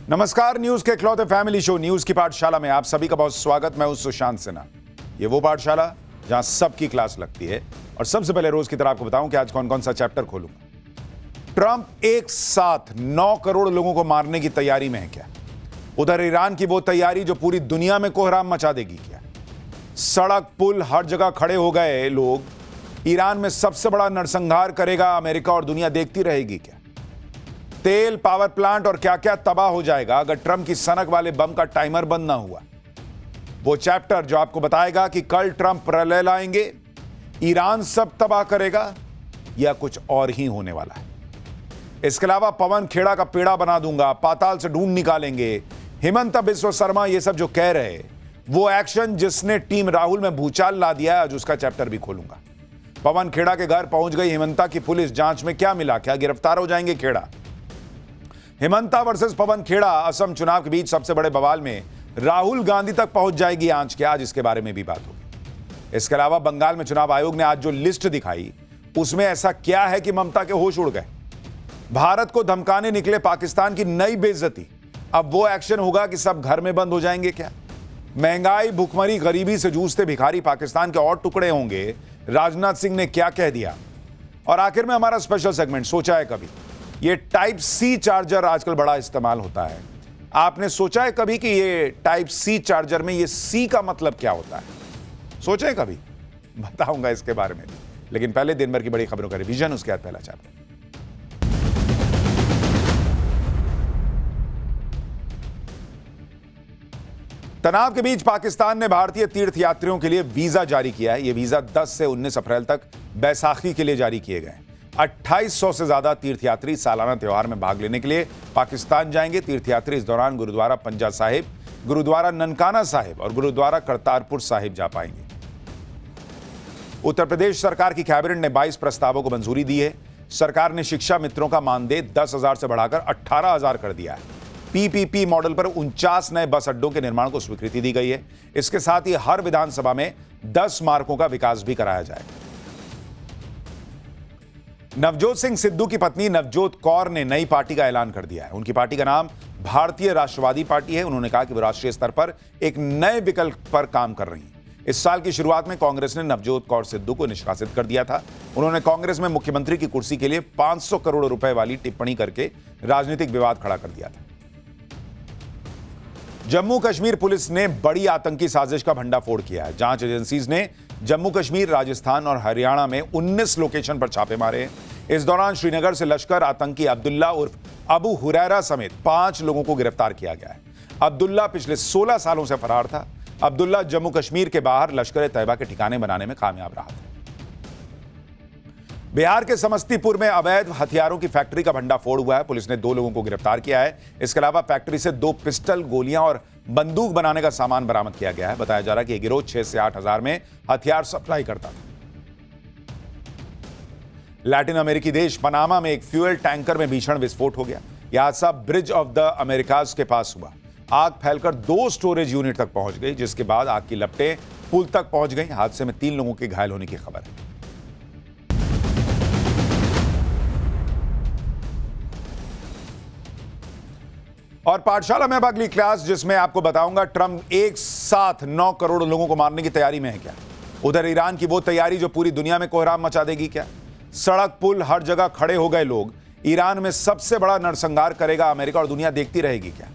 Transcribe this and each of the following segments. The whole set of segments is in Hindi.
नमस्कार, न्यूज के इकलौते फैमिली शो न्यूज की पाठशाला में आप सभी का बहुत स्वागत। मैं हूं सुशांत सिन्हा। ये वो पाठशाला जहां सबकी क्लास लगती है। और सबसे पहले रोज की तरह आपको बताऊं कि आज कौन कौन सा चैप्टर खोलूंगा। ट्रंप एक साथ 9 करोड़ लोगों को मारने की तैयारी में है क्या? उधर ईरान की वो तैयारी जो पूरी दुनिया में कोहराम मचा देगी क्या? सड़क पुल हर जगह खड़े हो गए लोग। ईरान में सबसे बड़ा नरसंहार करेगा अमेरिका और दुनिया देखती रहेगी क्या? तेल, पावर प्लांट और क्या क्या तबाह हो जाएगा अगर ट्रंप की सनक वाले बम का टाइमर बंद ना हुआ। वो चैप्टर जो आपको बताएगा कि कल ट्रंप प्रलय लाएंगे, ईरान सब तबाह करेगा या कुछ और ही होने वाला है। इसके अलावा पवन खेड़ा का पेड़ा बना दूंगा, पाताल से ढूंढ निकालेंगे, हेमंत बिस्वा शर्मा, ये सब जो कह रहे वो एक्शन जिसने टीम राहुल में भूचाल ला दिया, आज उसका चैप्टर भी खोलूंगा। पवन खेड़ा के घर पहुंच गई हेमंता की पुलिस, जांच में क्या मिला, क्या गिरफ्तार हो जाएंगे खेड़ा? हेमंता वर्सेस पवन खेड़ा, असम चुनाव के बीच सबसे बड़े बवाल में राहुल गांधी तक पहुंच जाएगी आंच क्या? आज इसके बारे में भी बात होगी। इसके अलावा बंगाल में चुनाव आयोग ने आज जो लिस्ट दिखाई उसमें ऐसा क्या है कि ममता के होश उड़ गए? भारत को धमकाने निकले पाकिस्तान की नई बेइज्जती, अब वो एक्शन होगा कि सब घर में बंद हो जाएंगे क्या? महंगाई, भुखमरी, गरीबी से जूझते भिखारी पाकिस्तान के और टुकड़े होंगे, राजनाथ सिंह ने क्या कह दिया? और आखिर में हमारा स्पेशल सेगमेंट सोचा है कभी, ये टाइप सी चार्जर आजकल बड़ा इस्तेमाल होता है। आपने सोचा है कभी कि ये टाइप सी चार्जर में ये सी का मतलब क्या होता है? सोचा है कभी? बताऊंगा इसके बारे में भी, लेकिन पहले दिन भर की बड़ी खबरों का रिवीजन, उसके बाद पहला चैप्टर। तनाव के बीच पाकिस्तान ने भारतीय तीर्थयात्रियों के लिए वीजा जारी किया है। यह वीजा 10 से 19 अप्रैल तक बैसाखी के लिए जारी किए गए। 2800 से ज्यादा तीर्थयात्री सालाना त्योहार में भाग लेने के लिए पाकिस्तान जाएंगे। तीर्थयात्री इस दौरान गुरुद्वारा पंजा साहिब, गुरुद्वारा ननकाना साहिब और गुरुद्वारा करतारपुर साहिब जा पाएंगे। उत्तर प्रदेश सरकार की कैबिनेट ने 22 प्रस्तावों को मंजूरी दी है। सरकार ने शिक्षा मित्रों का मानदेय 10,000 से बढ़ाकर 18,000 कर दिया है। पीपीपी मॉडल पर 49 नए बस अड्डों के निर्माण को स्वीकृति दी गई है। इसके साथ ही हर विधानसभा में 10 मार्गों का विकास भी कराया जाएगा। नवजोत सिंह सिद्धू की पत्नी नवजोत कौर ने नई पार्टी का ऐलान कर दिया है। उनकी पार्टी का नाम भारतीय राष्ट्रवादी पार्टी है। उन्होंने कहा कि वो राष्ट्रीय स्तर पर एक नए विकल्प पर काम कर रही हैं। इस साल की शुरुआत में कांग्रेस ने नवजोत कौर सिद्धू को निष्कासित कर दिया था। उन्होंने कांग्रेस में मुख्यमंत्री की कुर्सी के लिए 500 करोड़ रुपए वाली टिप्पणी करके राजनीतिक विवाद खड़ा कर दिया था। जम्मू कश्मीर पुलिस ने बड़ी आतंकी साजिश का भंडाफोड़ किया है। जांच एजेंसीज ने जम्मू कश्मीर, राजस्थान और हरियाणा में 19 लोकेशन पर छापे मारे हैं। इस दौरान श्रीनगर से लश्कर आतंकी अब्दुल्ला उर्फ अबू हुरैरा समेत 5 लोगों को गिरफ्तार किया गया है। अब्दुल्ला पिछले 16 सालों से फरार था। अब्दुल्ला जम्मू कश्मीर के बाहर लश्कर तैयबा के ठिकाने बनाने में कामयाब रहा था। बिहार के समस्तीपुर में अवैध हथियारों की फैक्ट्री का भंडाफोड़ हुआ है। पुलिस ने 2 लोगों को गिरफ्तार किया है। इसके अलावा फैक्ट्री से 2 पिस्टल, गोलियां और बंदूक बनाने का सामान बरामद किया गया है। बताया जा रहा है कि यह गिरोह 6 से 8 हजार में हथियार सप्लाई करता था। लैटिन अमेरिकी देश पनामा में एक फ्यूल टैंकर में भीषण विस्फोट हो गया। यह हादसा ब्रिज ऑफ द अमेरिकाज के पास हुआ। आग फैलकर 2 स्टोरेज यूनिट तक पहुंच गई, जिसके बाद आग की लपटें पुल तक पहुंच गई। हादसे में 3 लोगों के घायल होने की खबर है। और पाठशाला में अब अगली क्लास, जिसमें आपको बताऊंगा ट्रंप एक साथ 9 करोड़ लोगों को मारने की तैयारी में है क्या? उधर ईरान की वो तैयारी जो पूरी दुनिया में कोहराम मचा देगी क्या? सड़क पुल हर जगह खड़े हो गए लोग। ईरान में सबसे बड़ा नरसंहार करेगा अमेरिका और दुनिया देखती रहेगी क्या?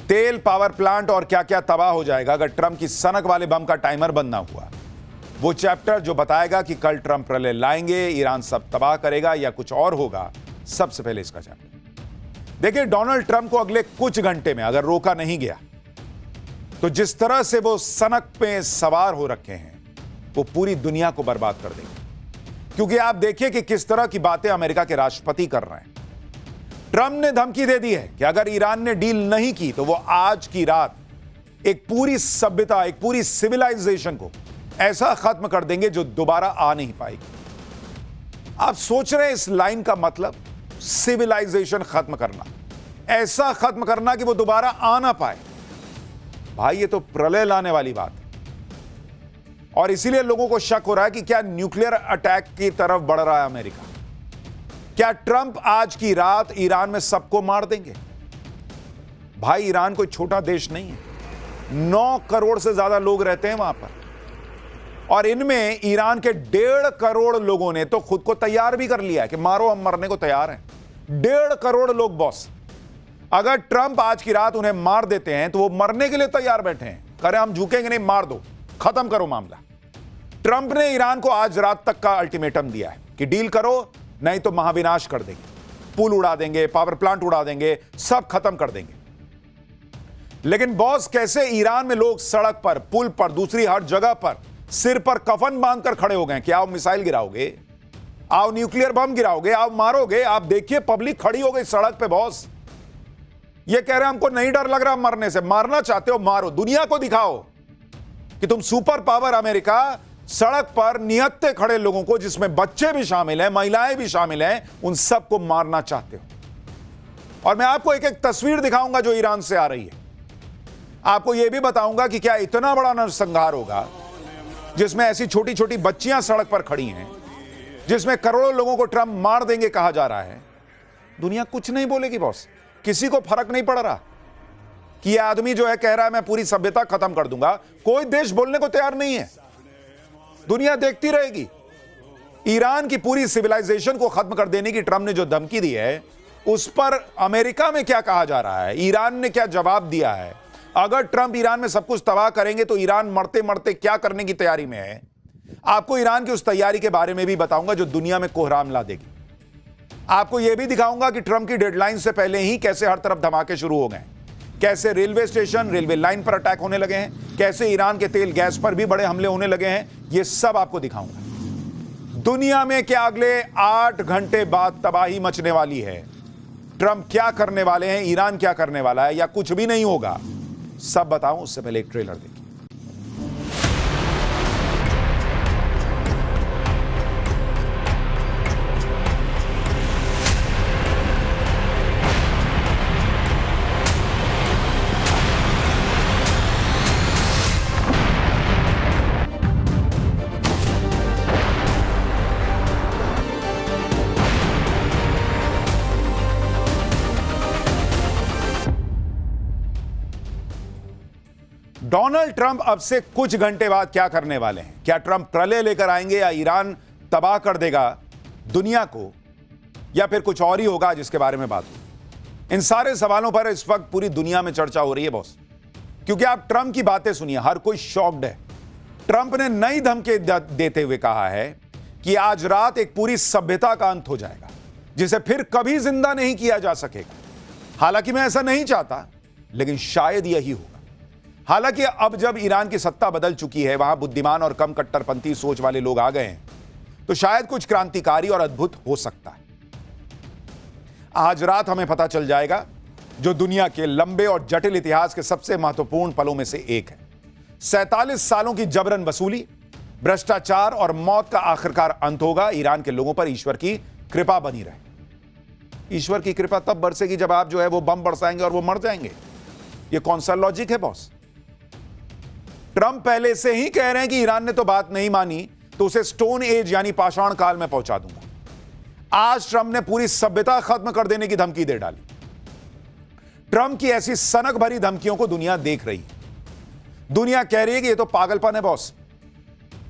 तेल, पावर प्लांट और क्या क्या तबाह हो जाएगा अगर ट्रंप की सनक वाले बम का टाइमर बंद ना हुआ। वो चैप्टर जो बताएगा कि कल ट्रंप प्रलय लाएंगे, ईरान सब तबाह करेगा या कुछ और होगा। सबसे पहले इसका चैप्टर देखिए। डोनाल्ड ट्रंप को अगले कुछ घंटे में अगर रोका नहीं गया तो जिस तरह से वो सनक पे सवार हो रखे हैं वो पूरी दुनिया को बर्बाद कर देंगे। क्योंकि आप देखिए कि किस तरह की बातें अमेरिका के राष्ट्रपति कर रहे हैं। ट्रंप ने धमकी दे दी है कि अगर ईरान ने डील नहीं की तो वो आज की रात एक पूरी सभ्यता, एक पूरी सिविलाइजेशन को ऐसा खत्म कर देंगे जो दोबारा आ नहीं पाएगी। आप सोच रहे हैं इस लाइन का मतलब? सिविलाइजेशन खत्म करना, ऐसा खत्म करना कि वो दोबारा आ ना पाए। भाई ये तो प्रलय लाने वाली बात है। और इसीलिए लोगों को शक हो रहा है कि क्या न्यूक्लियर अटैक की तरफ बढ़ रहा है अमेरिका। क्या ट्रंप आज की रात ईरान में सबको मार देंगे? भाई ईरान कोई छोटा देश नहीं है, 9 करोड़ से ज्यादा लोग रहते हैं वहां पर, और इनमें ईरान के 1.5 करोड़ लोगों ने तो खुद को तैयार भी कर लिया है कि मारो, हम मरने को तैयार हैं। 1.5 करोड़ लोग बॉस। अगर ट्रंप आज की रात उन्हें मार देते हैं तो वो मरने के लिए तैयार बैठे हैं, करें हम झुकेंगे नहीं, मार दो, खत्म करो मामला। ट्रंप ने ईरान को आज रात तक का अल्टीमेटम दिया है कि डील करो, नहीं तो महाविनाश कर देंगे, पुल उड़ा देंगे, पावर प्लांट उड़ा देंगे, सब खत्म कर देंगे। लेकिन बॉस, कैसे ईरान में लोग सड़क पर, पुल पर, दूसरी हर जगह पर सिर पर कफन बांधकर खड़े हो गए कि आओ मिसाइल गिराओगे, आओ न्यूक्लियर बम गिराओगे, आओ मारोगे। आप देखिए पब्लिक खड़ी हो गई सड़क पे बॉस। ये कह रहे हैं हमको नहीं डर लग रहा मरने से। मारना चाहते हो मारो, दुनिया को दिखाओ कि तुम सुपर पावर अमेरिका सड़क पर निहत्थे खड़े लोगों को, जिसमें बच्चे भी शामिल हैं, महिलाएं भी शामिल हैं, उन सबको मारना चाहते हो। और मैं आपको एक एक तस्वीर दिखाऊंगा जो ईरान से आ रही है। आपको यह भी बताऊंगा कि क्या इतना बड़ा नरसंहार होगा जिसमें ऐसी छोटी छोटी बच्चियां सड़क पर खड़ी हैं, जिसमें करोड़ों लोगों को ट्रंप मार देंगे कहा जा रहा है। दुनिया कुछ नहीं बोलेगी बॉस, किसी को फर्क नहीं पड़ रहा कि यह आदमी जो है कह रहा है मैं पूरी सभ्यता खत्म कर दूंगा। कोई देश बोलने को तैयार नहीं है, दुनिया देखती रहेगी। ईरान की पूरी सिविलाइजेशन को खत्म कर देने की ट्रंप ने जो धमकी दी है, उस पर अमेरिका में क्या कहा जा रहा है, ईरान ने क्या जवाब दिया है। अगर ट्रंप ईरान में सब कुछ तबाह करेंगे तो ईरान मरते मरते क्या करने की तैयारी में है। आपको ईरान की उस तैयारी के बारे में भी बताऊंगा जो दुनिया में कोहराम ला देगी। आपको यह भी दिखाऊंगा कि ट्रंप की डेडलाइन से पहले ही कैसे हर तरफ धमाके शुरू हो गए, कैसे रेलवे स्टेशन, रेलवे लाइन पर अटैक होने लगे हैं, कैसे ईरान के तेल गैस पर भी बड़े हमले होने लगे हैं। यह सब आपको दिखाऊंगा। दुनिया में क्या अगले 8 घंटे बाद तबाही मचने वाली है, ट्रंप क्या करने वाले हैं, ईरान क्या करने वाला है, या कुछ भी नहीं होगा, सब बताऊं उससे पहले एक ट्रेलर देखिए। डोनाल्ड ट्रंप अब से कुछ घंटे बाद क्या करने वाले हैं? क्या ट्रंप प्रलय लेकर आएंगे, या ईरान तबाह कर देगा दुनिया को, या फिर कुछ और ही होगा जिसके बारे में बात हो? इन सारे सवालों पर इस वक्त पूरी दुनिया में चर्चा हो रही है बॉस, क्योंकि आप ट्रंप की बातें सुनिए, हर कोई शॉक्ड है। ट्रंप ने नई धमकी देते हुए कहा है कि आज रात एक पूरी सभ्यता का अंत हो जाएगा, जिसे फिर कभी जिंदा नहीं किया जा सकेगा। हालांकि मैं ऐसा नहीं चाहता, लेकिन शायद यही होगा। हालांकि अब जब ईरान की सत्ता बदल चुकी है, वहां बुद्धिमान और कम कट्टरपंथी सोच वाले लोग आ गए हैं, तो शायद कुछ क्रांतिकारी और अद्भुत हो सकता है। आज रात हमें पता चल जाएगा, जो दुनिया के लंबे और जटिल इतिहास के सबसे महत्वपूर्ण पलों में से एक है। 47 सालों की जबरन वसूली, भ्रष्टाचार और मौत का आखिरकार अंत होगा। ईरान के लोगों पर ईश्वर की कृपा बनी रहे। ईश्वर की कृपा तब बरसेगी जब आप जो है वो बम बरसाएंगे और वो मर जाएंगे। ये कौन सा लॉजिक है बॉस? ट्रंप पहले से ही कह रहे हैं कि ईरान ने तो बात नहीं मानी तो उसे स्टोन एज यानी पाषाण काल में पहुंचा दूंगा। आज ट्रंप ने पूरी सभ्यता खत्म कर देने की धमकी दे डाली। ट्रंप की ऐसी सनक भरी धमकियों को दुनिया देख रही है। दुनिया कह रही है कि यह तो पागलपन है बॉस,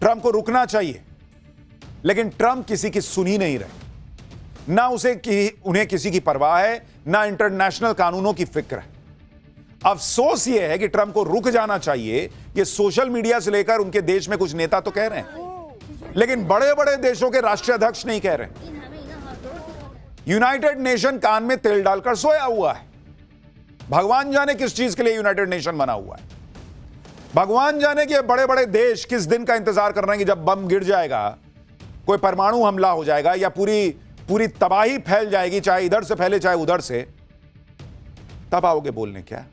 ट्रंप को रुकना चाहिए। लेकिन ट्रंप किसी की सुन ही नहीं रहे। ना उन्हें किसी की परवाह है, ना इंटरनेशनल कानूनों की फिक्र है। अफसोस यह है कि ट्रंप को रुक जाना चाहिए। ये सोशल मीडिया से लेकर उनके देश में कुछ नेता तो कह रहे हैं, लेकिन बड़े बड़े देशों के राष्ट्रीय अध्यक्ष नहीं कह रहे। यूनाइटेड नेशन कान में तेल डालकर सोया हुआ है। भगवान जाने किस चीज के लिए यूनाइटेड नेशन बना हुआ है। भगवान जाने कि बड़े बड़े देश किस दिन का इंतजार कर रहे हैं कि जब बम गिर जाएगा, कोई परमाणु हमला हो जाएगा, या पूरी तबाही फैल जाएगी, चाहे इधर से फैले चाहे उधर से, तब आओगे बोलने क्या?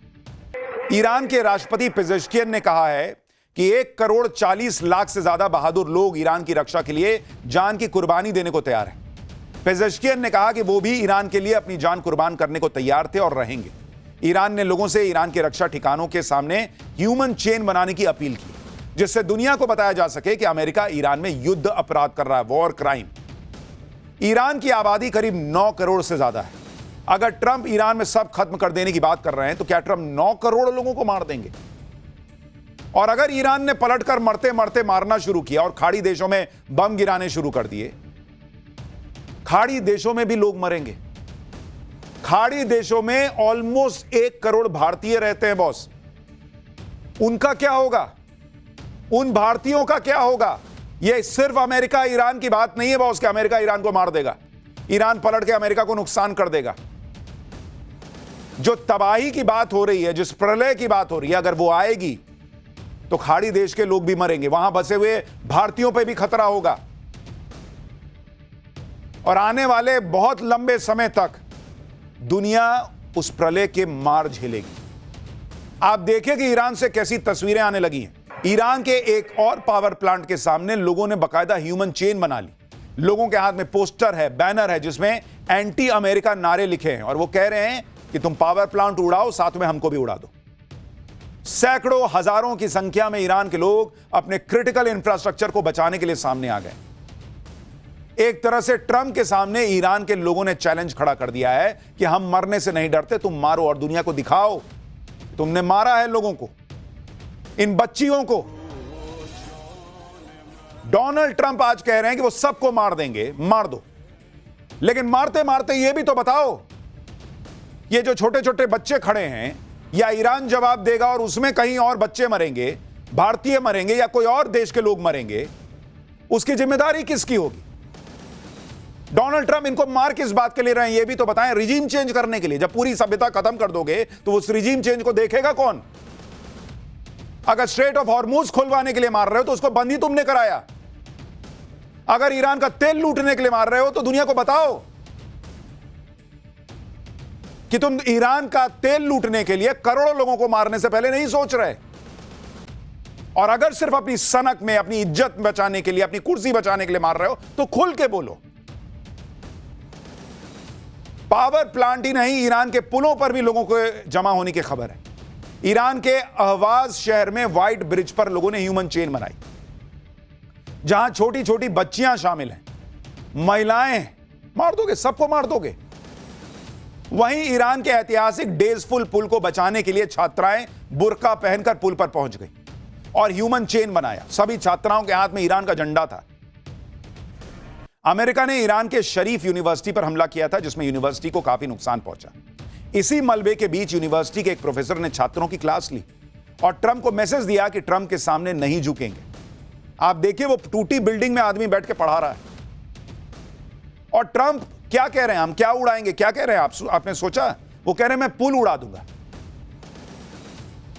ईरान के राष्ट्रपति पेजेश्कियन ने कहा है कि 1,40,00,000 से ज्यादा बहादुर लोग ईरान की रक्षा के लिए जान की कुर्बानी देने को तैयार हैं। पेजेश्कियन ने कहा कि वो भी ईरान के लिए अपनी जान कुर्बान करने को तैयार थे और रहेंगे। ईरान ने लोगों से ईरान के रक्षा ठिकानों के सामने ह्यूमन चेन बनाने की अपील की, जिससे दुनिया को बताया जा सके कि अमेरिका ईरान में युद्ध अपराध कर रहा है, वॉर क्राइम। ईरान की आबादी करीब 9 करोड़ से ज्यादा है। अगर ट्रंप ईरान में सब खत्म कर देने की बात कर रहे हैं तो क्या ट्रंप 9 करोड़ लोगों को मार देंगे? और अगर ईरान ने पलटकर मरते मरते मारना शुरू किया और खाड़ी देशों में बम गिराने शुरू कर दिए, खाड़ी देशों में भी लोग मरेंगे। खाड़ी देशों में ऑलमोस्ट 1 करोड़ भारतीय रहते हैं बॉस। उनका क्या होगा? उन भारतीयों का क्या होगा? यह सिर्फ अमेरिका ईरान की बात नहीं है बॉस कि अमेरिका ईरान को मार देगा, ईरान पलट के अमेरिका को नुकसान कर देगा। जो तबाही की बात हो रही है, जिस प्रलय की बात हो रही है, अगर वो आएगी तो खाड़ी देश के लोग भी मरेंगे, वहां बसे हुए भारतीयों पे भी खतरा होगा और आने वाले बहुत लंबे समय तक दुनिया उस प्रलय के मार झेलेगी। आप देखिए कि ईरान से कैसी तस्वीरें आने लगी हैं। ईरान के एक और पावर प्लांट के सामने लोगों ने बकायदा ह्यूमन चेन बना ली। लोगों के हाथ में पोस्टर है, बैनर है जिसमें एंटी अमेरिका नारे लिखे हैं और वो कह रहे हैं कि तुम पावर प्लांट उड़ाओ, साथ में हमको भी उड़ा दो। सैकड़ों हजारों की संख्या में ईरान के लोग अपने क्रिटिकल इंफ्रास्ट्रक्चर को बचाने के लिए सामने आ गए। एक तरह से ट्रंप के सामने ईरान के लोगों ने चैलेंज खड़ा कर दिया है कि हम मरने से नहीं डरते, तुम मारो और दुनिया को दिखाओ तुमने मारा है लोगों को, इन बच्चियों को। डोनाल्ड ट्रंप आज कह रहे हैं कि वो सबको मार देंगे, मार दो, लेकिन मारते मारते ये भी तो बताओ, ये जो छोटे छोटे बच्चे खड़े हैं, या ईरान जवाब देगा और उसमें कहीं और बच्चे मरेंगे, भारतीय मरेंगे या कोई और देश के लोग मरेंगे, उसकी जिम्मेदारी किसकी होगी? डोनाल्ड ट्रंप इनको मार किस बात के लिए रहे हैं ये भी तो बताएं। रिजीम चेंज करने के लिए। जब पूरी सभ्यता खत्म कर दोगे तो उस रिजीम चेंज को देखेगा कौन? अगर स्ट्रेट ऑफ हॉर्मुज खुलवाने के लिए मार रहे हो तो उसको बंद ही तुमने कराया। अगर ईरान का तेल लूटने के लिए मार रहे हो तो दुनिया को बताओ कि तुम ईरान का तेल लूटने के लिए करोड़ों लोगों को मारने से पहले नहीं सोच रहे। और अगर सिर्फ अपनी सनक में अपनी इज्जत बचाने के लिए, अपनी कुर्सी बचाने के लिए मार रहे हो तो खुल के बोलो। पावर प्लांट ही नहीं, ईरान के पुलों पर भी लोगों को जमा होने की खबर है। ईरान के अहवाज शहर में व्हाइट ब्रिज पर लोगों ने ह्यूमन चेन बनाई, जहां छोटी छोटी बच्चियां शामिल हैं, महिलाएं। मार दोगे, सबको मार दोगे। वहीं ईरान के ऐतिहासिक डेजफुल पुल को बचाने के लिए छात्राएं बुर्का पहनकर पुल पर पहुंच गई और ह्यूमन चेन बनाया। सभी छात्राओं के हाथ में ईरान का झंडा था। अमेरिका ने ईरान के शरीफ यूनिवर्सिटी पर हमला किया था, जिसमें यूनिवर्सिटी को काफी नुकसान पहुंचा। इसी मलबे के बीच यूनिवर्सिटी के एक प्रोफेसर ने छात्रों की क्लास ली और ट्रंप को मैसेज दिया कि ट्रंप के सामने नहीं झुकेंगे। आप देखिए, वो टूटी बिल्डिंग में आदमी बैठ के पढ़ा रहा है और ट्रंप क्या कह रहे हैं? हम क्या उड़ाएंगे? क्या कह रहे हैं आपने सोचा? वो कह रहे हैं मैं पुल उड़ा दूंगा।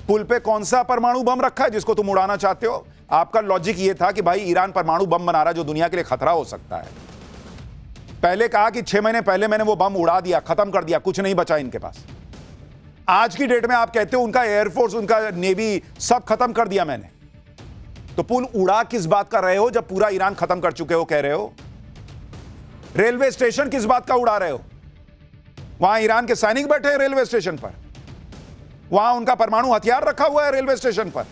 पुल पे कौन सा परमाणु बम रखा है जिसको तुम उड़ाना चाहते हो? आपका लॉजिक ये था कि भाई ईरान परमाणु बम बना रहा है जो दुनिया के लिए खतरा हो सकता है। पहले कहा कि 6 महीने पहले मैंने वो बम उड़ा दिया, खत्म कर दिया, कुछ नहीं बचा इनके पास। आज की डेट में आप कहते हो उनका एयरफोर्स, उनका नेवी सब खत्म कर दिया मैंने। तो पुल उड़ा किस बात का रहे हो जब पूरा ईरान खत्म कर चुके हो? कह रहे हो रेलवे स्टेशन किस बात का उड़ा रहे हो? वहां ईरान के सैनिक बैठे हैं रेलवे स्टेशन पर, वहां उनका परमाणु हथियार रखा हुआ है रेलवे स्टेशन पर।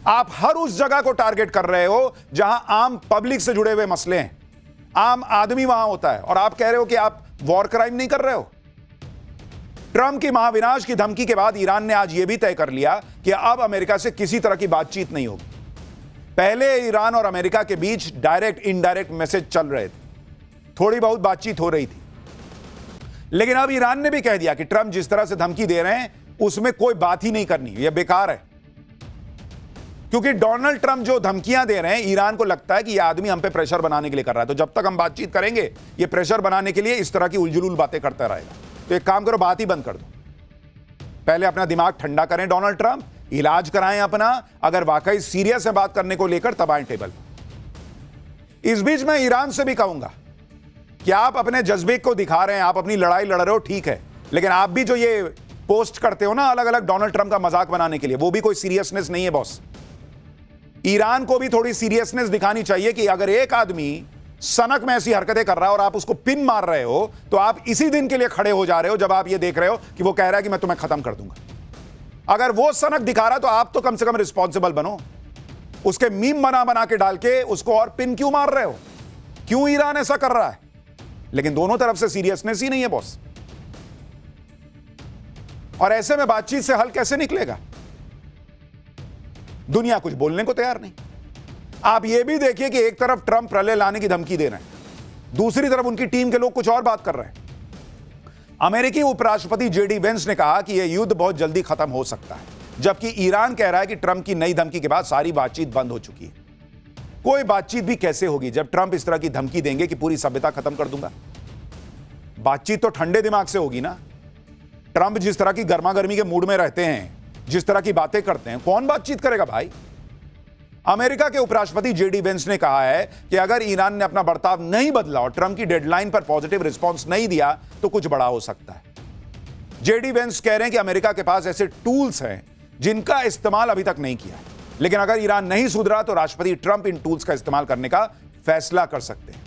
आप हर उस जगह को टारगेट कर रहे हो जहां आम पब्लिक से जुड़े हुए मसले हैं, आम आदमी वहां होता है, और आप कह रहे हो कि आप वॉर क्राइम नहीं कर रहे हो। ट्रंप की महाविनाश की धमकी के बाद ईरान ने आज यह भी तय कर लिया कि अब अमेरिका से किसी तरह की बातचीत नहीं होगी। पहले ईरान और अमेरिका के बीच डायरेक्ट इनडायरेक्ट मैसेज चल रहे थे, थोड़ी बहुत बातचीत हो रही थी, लेकिन अब ईरान ने भी कह दिया कि ट्रंप जिस तरह से धमकी दे रहे हैं उसमें कोई बात ही नहीं करनी, यह बेकार है। क्योंकि डोनाल्ड ट्रंप जो धमकियां दे रहे हैं, ईरान को लगता है कि यह आदमी हम पे प्रेशर बनाने के लिए कर रहा है, तो जब तक हम बातचीत करेंगे यह प्रेशर बनाने के लिए इस तरह की उलझुल बातें करता रहेगा। तो एक काम करो, बात ही बंद कर दो। पहले अपना दिमाग ठंडा करें डोनाल्ड ट्रंप, इलाज कराएं अपना, अगर वाकई सीरियस है बात करने को लेकर तब आएं टेबल पर। इस बीच मैं ईरान से भी कहूंगा कि आप अपने जज्बे को दिखा रहे हैं, आप अपनी लड़ाई लड़ रहे हो, ठीक है, लेकिन आप भी जो ये पोस्ट करते हो ना अलग अलग डोनाल्ड ट्रंप का मजाक बनाने के लिए, वो भी कोई सीरियसनेस नहीं है बॉस। ईरान को भी थोड़ी सीरियसनेस दिखानी चाहिए कि अगर एक आदमी सनक में ऐसी हरकतें कर रहा है और आप उसको पिन मार रहे हो, तो आप इसी दिन के लिए खड़े हो जा रहे हो जब आप ये देख रहे हो कि वो कह रहा है कि मैं तुम्हें खत्म कर दूंगा। अगर वो सनक दिखा रहा है तो आप तो कम से कम रिस्पॉन्सिबल बनो। उसके मीम बना बना के डाल के उसको और पिन क्यों मार रहे हो? क्यों ईरान ऐसा कर रहा है? लेकिन दोनों तरफ से सीरियसनेस ही नहीं है बॉस। और ऐसे में बातचीत से हल कैसे निकलेगा? दुनिया कुछ बोलने को तैयार नहीं। आप यह भी देखिए कि एक तरफ ट्रंप प्रलय लाने की धमकी दे रहे हैं, दूसरी तरफ उनकी टीम के लोग कुछ और बात कर रहे हैं। अमेरिकी उपराष्ट्रपति जेडी वेंस ने कहा कि यह युद्ध बहुत जल्दी खत्म हो सकता है, जबकि ईरान कह रहा है कि ट्रंप की नई धमकी के बाद सारी बातचीत बंद हो चुकी है। कोई बातचीत भी कैसे होगी जब ट्रंप इस तरह की धमकी देंगे कि पूरी सभ्यता खत्म कर दूंगा? बातचीत तो ठंडे दिमाग से होगी ना। ट्रंप जिस तरह की गर्मा गर्मी के मूड में रहते हैं, जिस तरह की बातें करते हैं, कौन बातचीत करेगा भाई? अमेरिका के उपराष्ट्रपति जेडी वेंस ने कहा है कि अगर ईरान ने अपना बर्ताव नहीं बदला और ट्रंप की डेडलाइन पर पॉजिटिव रिस्पांस नहीं दिया तो कुछ बड़ा हो सकता है। जेडी वेंस कह रहे हैं कि अमेरिका के पास ऐसे टूल्स हैं जिनका इस्तेमाल अभी तक नहीं किया, लेकिन अगर ईरान नहीं सुधरा तो राष्ट्रपति ट्रंप इन टूल्स का इस्तेमाल करने का फैसला कर सकते हैं।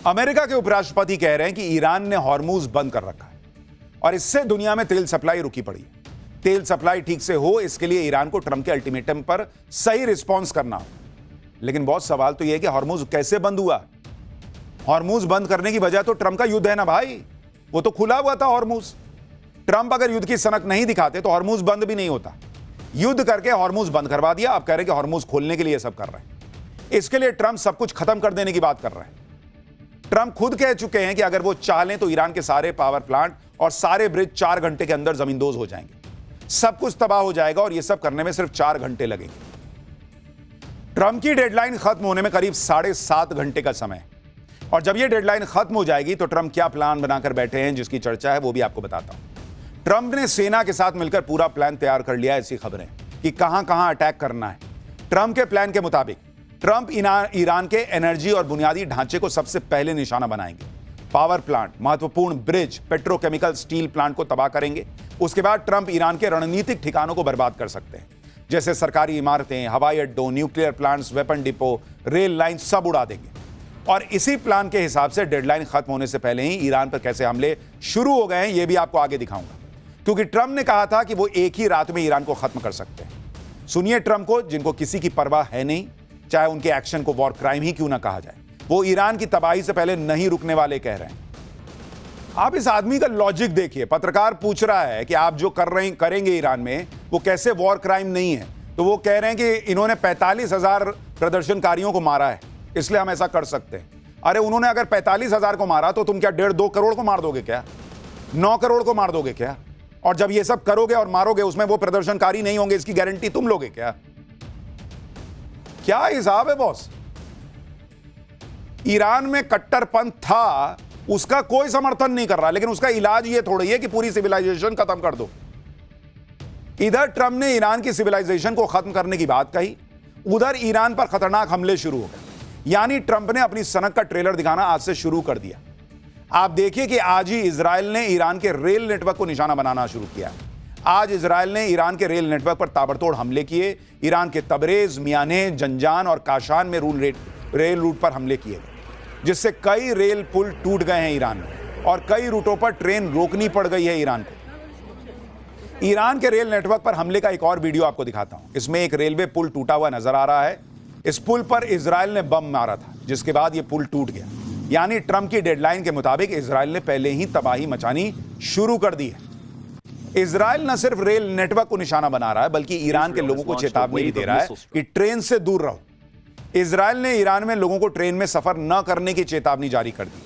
अमेरिका के उपराष्ट्रपति कह रहे हैं कि ईरान ने हॉर्मूज बंद कर रखा है और इससे दुनिया में तेल सप्लाई रुकी पड़ी है। तेल सप्लाई ठीक से हो, इसके लिए ईरान को ट्रंप के अल्टीमेटम पर सही रिस्पांस करना हो। लेकिन बहुत सवाल तो यह है कि हॉर्मूज कैसे बंद हुआ? हॉर्मूज बंद करने की वजह तो ट्रंप का युद्ध है ना भाई, वो तो खुला हुआ था हॉर्मूज। ट्रंप अगर युद्ध की सनक नहीं दिखाते तो हॉर्मूज बंद भी नहीं होता। युद्ध करके हॉर्मूज बंद करवा दिया, अब कह रहे हैं कि हॉर्मूज खोलने के लिए सब कर रहे हैं। इसके लिए ट्रंप सब कुछ खत्म कर देने की बात कर रहे हैं। ट्रंप खुद कह चुके हैं कि अगर वो चाहें तो ईरान के सारे पावर प्लांट और सारे ब्रिज 4 घंटे के अंदर जमींदोज हो जाएंगे, सब कुछ तबाह हो जाएगा और ये सब करने में सिर्फ 4 घंटे लगेंगे। ट्रंप की डेडलाइन खत्म होने में करीब 7.5 घंटे का समय, और जब ये डेडलाइन खत्म हो जाएगी तो ट्रंप क्या प्लान बनाकर बैठे हैं जिसकी चर्चा है वो भी आपको बताता हूं। ट्रंप ने सेना के साथ मिलकर पूरा प्लान तैयार कर लिया है, ऐसी खबरें कि कहां कहां अटैक करना है। ट्रंप के प्लान के मुताबिक ट्रंप ईरान के एनर्जी और बुनियादी ढांचे को सबसे पहले निशाना बनाएंगे। पावर प्लांट, महत्वपूर्ण ब्रिज, पेट्रोकेमिकल स्टील प्लांट को तबाह करेंगे। उसके बाद ट्रंप ईरान के रणनीतिक ठिकानों को बर्बाद कर सकते हैं, जैसे सरकारी इमारतें, हवाई अड्डों, nuclear plants, weapon depot, rail line, सब उड़ा देंगे। और इसी प्लान के हिसाब से डेडलाइन खत्म होने से पहले ही ईरान पर कैसे हमले शुरू हो गए हैं, यह भी आपको आगे दिखाऊंगा, क्योंकि ट्रंप ने कहा था कि वो एक ही रात में ईरान को खत्म कर सकते हैं। सुनिए ट्रंप को, जिनको किसी की परवाह है नहीं, चाहे उनके एक्शन को वॉर क्राइम ही क्यों ना कहा जाए। वो ईरान की तबाही से पहले नहीं रुकने वाले कह रहे हैं। आप इस आदमी का लॉजिक देखिए। पत्रकार पूछ रहा है कि आप जो करेंगे ईरान में वो कैसे वॉर क्राइम नहीं है, तो वो कह रहे हैं कि इन्होंने 45,000 प्रदर्शनकारियों को मारा है इसलिए हम ऐसा कर सकते हैं। अरे उन्होंने अगर 45,000 को मारा तो तुम क्या 1.5-2 करोड़ को मार दोगे क्या? 9 करोड़ को मार दोगे क्या? और जब ये सब करोगे और मारोगे उसमें वो प्रदर्शनकारी नहीं होंगे, इसकी गारंटी तुम लोगे क्या? क्या हिसाब है बॉस? ईरान में कट्टरपंथ था, उसका कोई समर्थन नहीं कर रहा, लेकिन उसका इलाज ये थोड़ी है कि पूरी सिविलाइजेशन खत्म कर दो। इधर ट्रंप ने ईरान की सिविलाइजेशन को खत्म करने की बात कही, उधर ईरान पर खतरनाक हमले शुरू हो गए। यानी ट्रंप ने अपनी सनक का ट्रेलर दिखाना आज से शुरू कर दिया। आप देखिए कि आज ही इजराइल ने ईरान के रेल नेटवर्क को निशाना बनाना शुरू किया। आज इजराइल ने ईरान के रेल नेटवर्क पर ताबड़तोड़ हमले किए। ईरान के तबरेज, मियाने, जंजान और काशान में रेल रूट पर हमले किए गए, जिससे कई रेल पुल टूट गए हैं ईरान में, और कई रूटों पर ट्रेन रोकनी पड़ गई है ईरान को। ईरान के रेल नेटवर्क पर हमले का एक और वीडियो आपको दिखाता हूं। इसमें एक रेलवे पुल टूटा हुआ नजर आ रहा है। इस पुल पर इजराइल ने बम मारा था, जिसके बाद यह पुल टूट गया। यानी ट्रंप की डेडलाइन के मुताबिक इजराइल ने पहले ही तबाही मचानी शुरू कर दी है। इजराइल न सिर्फ रेल नेटवर्क को निशाना बना रहा है, बल्कि ईरान के लोगों को चेतावनी भी दे रहा है कि ट्रेन से दूर रहो। इजराइल ने ईरान में लोगों को ट्रेन में सफर न करने की चेतावनी जारी कर दी।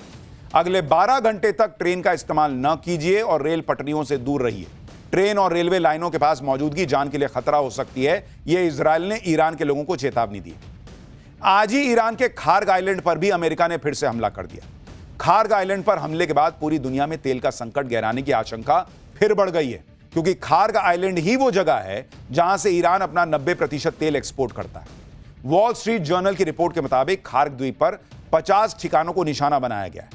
अगले 12 घंटे तक ट्रेन का इस्तेमाल न कीजिए और रेल पटरियों से दूर रहिए। ट्रेन और रेलवे लाइनों के पास मौजूदगी जान के लिए खतरा हो सकती है, यह इजराइल ने ईरान के लोगों को चेतावनी दी। आज ही ईरान के खार्ग आइलैंड पर भी अमेरिका ने फिर से हमला कर दिया। खार्ग आइलैंड पर हमले के बाद पूरी दुनिया में तेल का संकट गहराने की आशंका फिर बढ़ गई है, क्योंकि खार्ग आइलैंड ही वो जगह है जहां से ईरान अपना 90% तेल एक्सपोर्ट करता है। वॉल स्ट्रीट जर्नल की रिपोर्ट के मुताबिक खार्ग द्वीप पर 50 ठिकानों को निशाना बनाया गया है।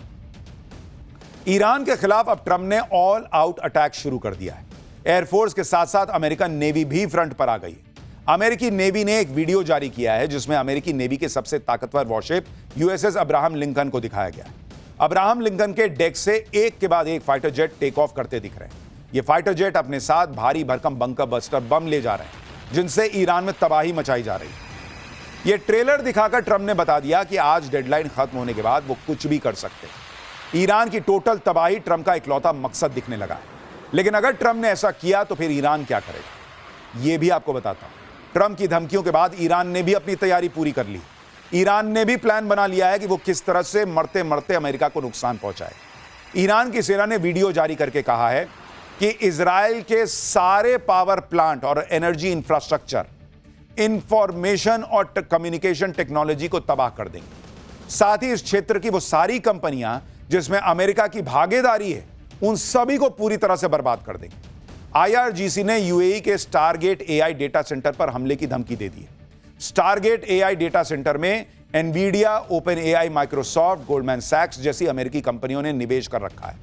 ईरान के खिलाफ अब ट्रंप ने ऑल आउट अटैक शुरू कर दिया है। एयरफोर्स के साथ साथ अमेरिकन नेवी भी फ्रंट पर आ गई। अमेरिकी नेवी ने एक वीडियो जारी किया है जिसमें अमेरिकी नेवी के सबसे ताकतवर वॉरशिप यूएसएस अब्राहम लिंकन को दिखाया गया है। अब्राहम लिंकन के डेक से एक के बाद एक फाइटर जेट टेक ऑफ करते दिख रहे हैं। ये फाइटर जेट अपने साथ भारी भरकम बंकर बस्टर बम ले जा रहे हैं, जिनसे ईरान में तबाही मचाई जा रही है। ये ट्रेलर दिखाकर ट्रंप ने बता दिया कि आज डेडलाइन खत्म होने के बाद वो कुछ भी कर सकते हैं। ईरान की टोटल तबाही ट्रंप का इकलौता मकसद दिखने लगा है। लेकिन अगर ट्रंप ने ऐसा किया तो फिर ईरान क्या करेगा, यह भी आपको बताता हूं। ट्रंप की धमकियों के बाद ईरान ने भी अपनी तैयारी पूरी कर ली। ईरान ने भी प्लान बना लिया है कि वो किस तरह से मरते मरते अमेरिका को नुकसान पहुंचाए। ईरान की सेना ने वीडियो जारी करके कहा है कि इजराइल के सारे पावर प्लांट और एनर्जी इंफ्रास्ट्रक्चर, इंफॉर्मेशन और कम्युनिकेशन टेक्नोलॉजी को तबाह कर देंगे। साथ ही इस क्षेत्र की वो सारी कंपनियां जिसमें अमेरिका की भागीदारी है, उन सभी को पूरी तरह से बर्बाद कर देंगे। आईआरजीसी ने यूएई के स्टारगेट एआई डेटा सेंटर पर हमले की धमकी दे दी है। स्टारगेट एआई डेटा सेंटर में Nvidia, open AI, Microsoft, Goldman सैक्स जैसी अमेरिकी कंपनियों ने निवेश कर रखा है।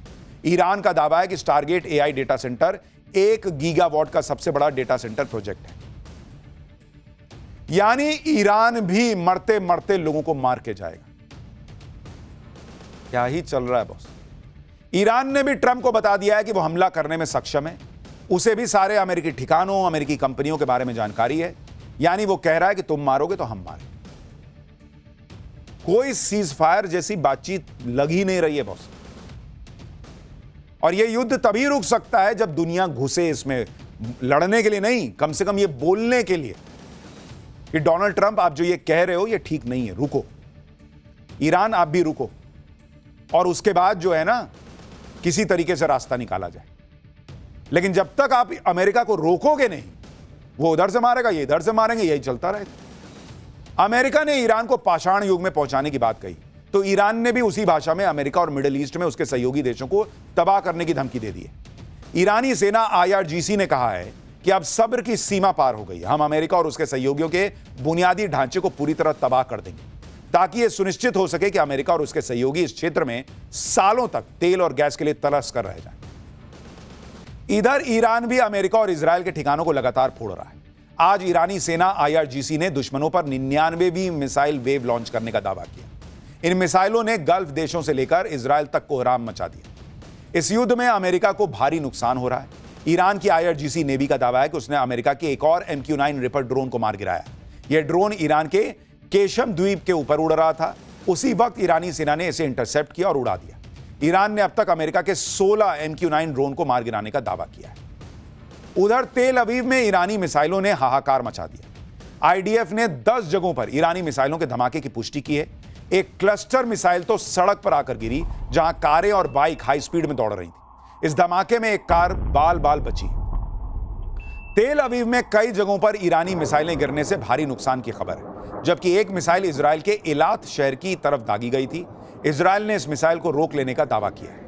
ईरान का दावा है कि Stargate AI data centre 1 gigawatt का सबसे बड़ा डेटा सेंटर प्रोजेक्ट है। यानी ईरान भी मरते मरते लोगों को मार के जाएगा। क्या ही चल रहा है बॉस। ईरान ने भी ट्रंप को बता दिया है कि वो हमला करने में सक्षम है। उसे भी सारे अमेरिकी ठिकानों, अमेरिकी कंपनियों के बारे में जानकारी है। यानी वो कह रहा है कि तुम मारोगे तो हम मारेंगे। कोई सीज फायर जैसी बातचीत लग ही नहीं रही है बॉस। और यह युद्ध तभी रुक सकता है जब दुनिया घुसे इसमें, लड़ने के लिए नहीं, कम से कम यह बोलने के लिए कि डोनाल्ड ट्रंप, आप जो ये कह रहे हो ये ठीक नहीं है, रुको। ईरान, आप भी रुको। और उसके बाद जो है ना, किसी तरीके से रास्ता निकाला जाए। लेकिन जब तक आप अमेरिका को रोकोगे नहीं, वो उधर से मारेगा, ये इधर से मारेंगे, यही चलता रहेगा। अमेरिका ने ईरान को पाषाण युग में पहुंचाने की बात कही तो ईरान ने भी उसी भाषा में अमेरिका और मिडिल ईस्ट में उसके सहयोगी देशों को तबाह करने की धमकी दे दी है। ईरानी सेना आईआरजीसी ने कहा है कि अब सब्र की सीमा पार हो गई है। हम अमेरिका और उसके सहयोगियों के बुनियादी ढांचे को पूरी तरह तबाह कर देंगे ताकि यह सुनिश्चित हो सके कि अमेरिका और उसके सहयोगी इस क्षेत्र में सालों तक तेल और गैस के लिए तलाश कर रह जाएं। इधर ईरान भी अमेरिका और इजराइल के ठिकानों को लगातार फोड़ रहा है। आज ईरानी सेना आईआरजीसी ने दुश्मनों पर 99वीं मिसाइल वेव लॉन्च करने का दावा किया। इन मिसाइलों ने गल्फ देशों से लेकर इजराइल तक कोहराम मचा दिया। इस युद्ध में अमेरिका को भारी नुकसान हो रहा है। ईरान की आईआरजीसी नेवी का दावा है कि उसने अमेरिका के एक और MQ-9 रिपर ड्रोन को मार गिराया। यह ड्रोन ईरान के केशम द्वीप के ऊपर उड़ रहा था। उसी वक्त ईरानी सेना ने इसे इंटरसेप्ट किया और उड़ा दिया। ईरान ने अब तक अमेरिका के 16 MQ-9 ड्रोन को मार गिराने का दावा किया है। उधर तेल अवीव में ईरानी मिसाइलों ने हाहाकार मचा दिया। आईडीएफ ने 10 जगहों पर ईरानी मिसाइलों के धमाके की पुष्टि की है। एक क्लस्टर मिसाइल तो सड़क पर आकर गिरी जहां कारें और बाइक हाई स्पीड में दौड़ रही थी। इस धमाके में एक कार बाल बाल बची। तेल अवीव में कई जगहों पर ईरानी मिसाइलें गिरने से भारी नुकसान की खबर है, जबकि एक मिसाइल इजराइल के इलात शहर की तरफ दागी गई थी। इजराइल ने इस मिसाइल को रोक लेने का दावा किया है।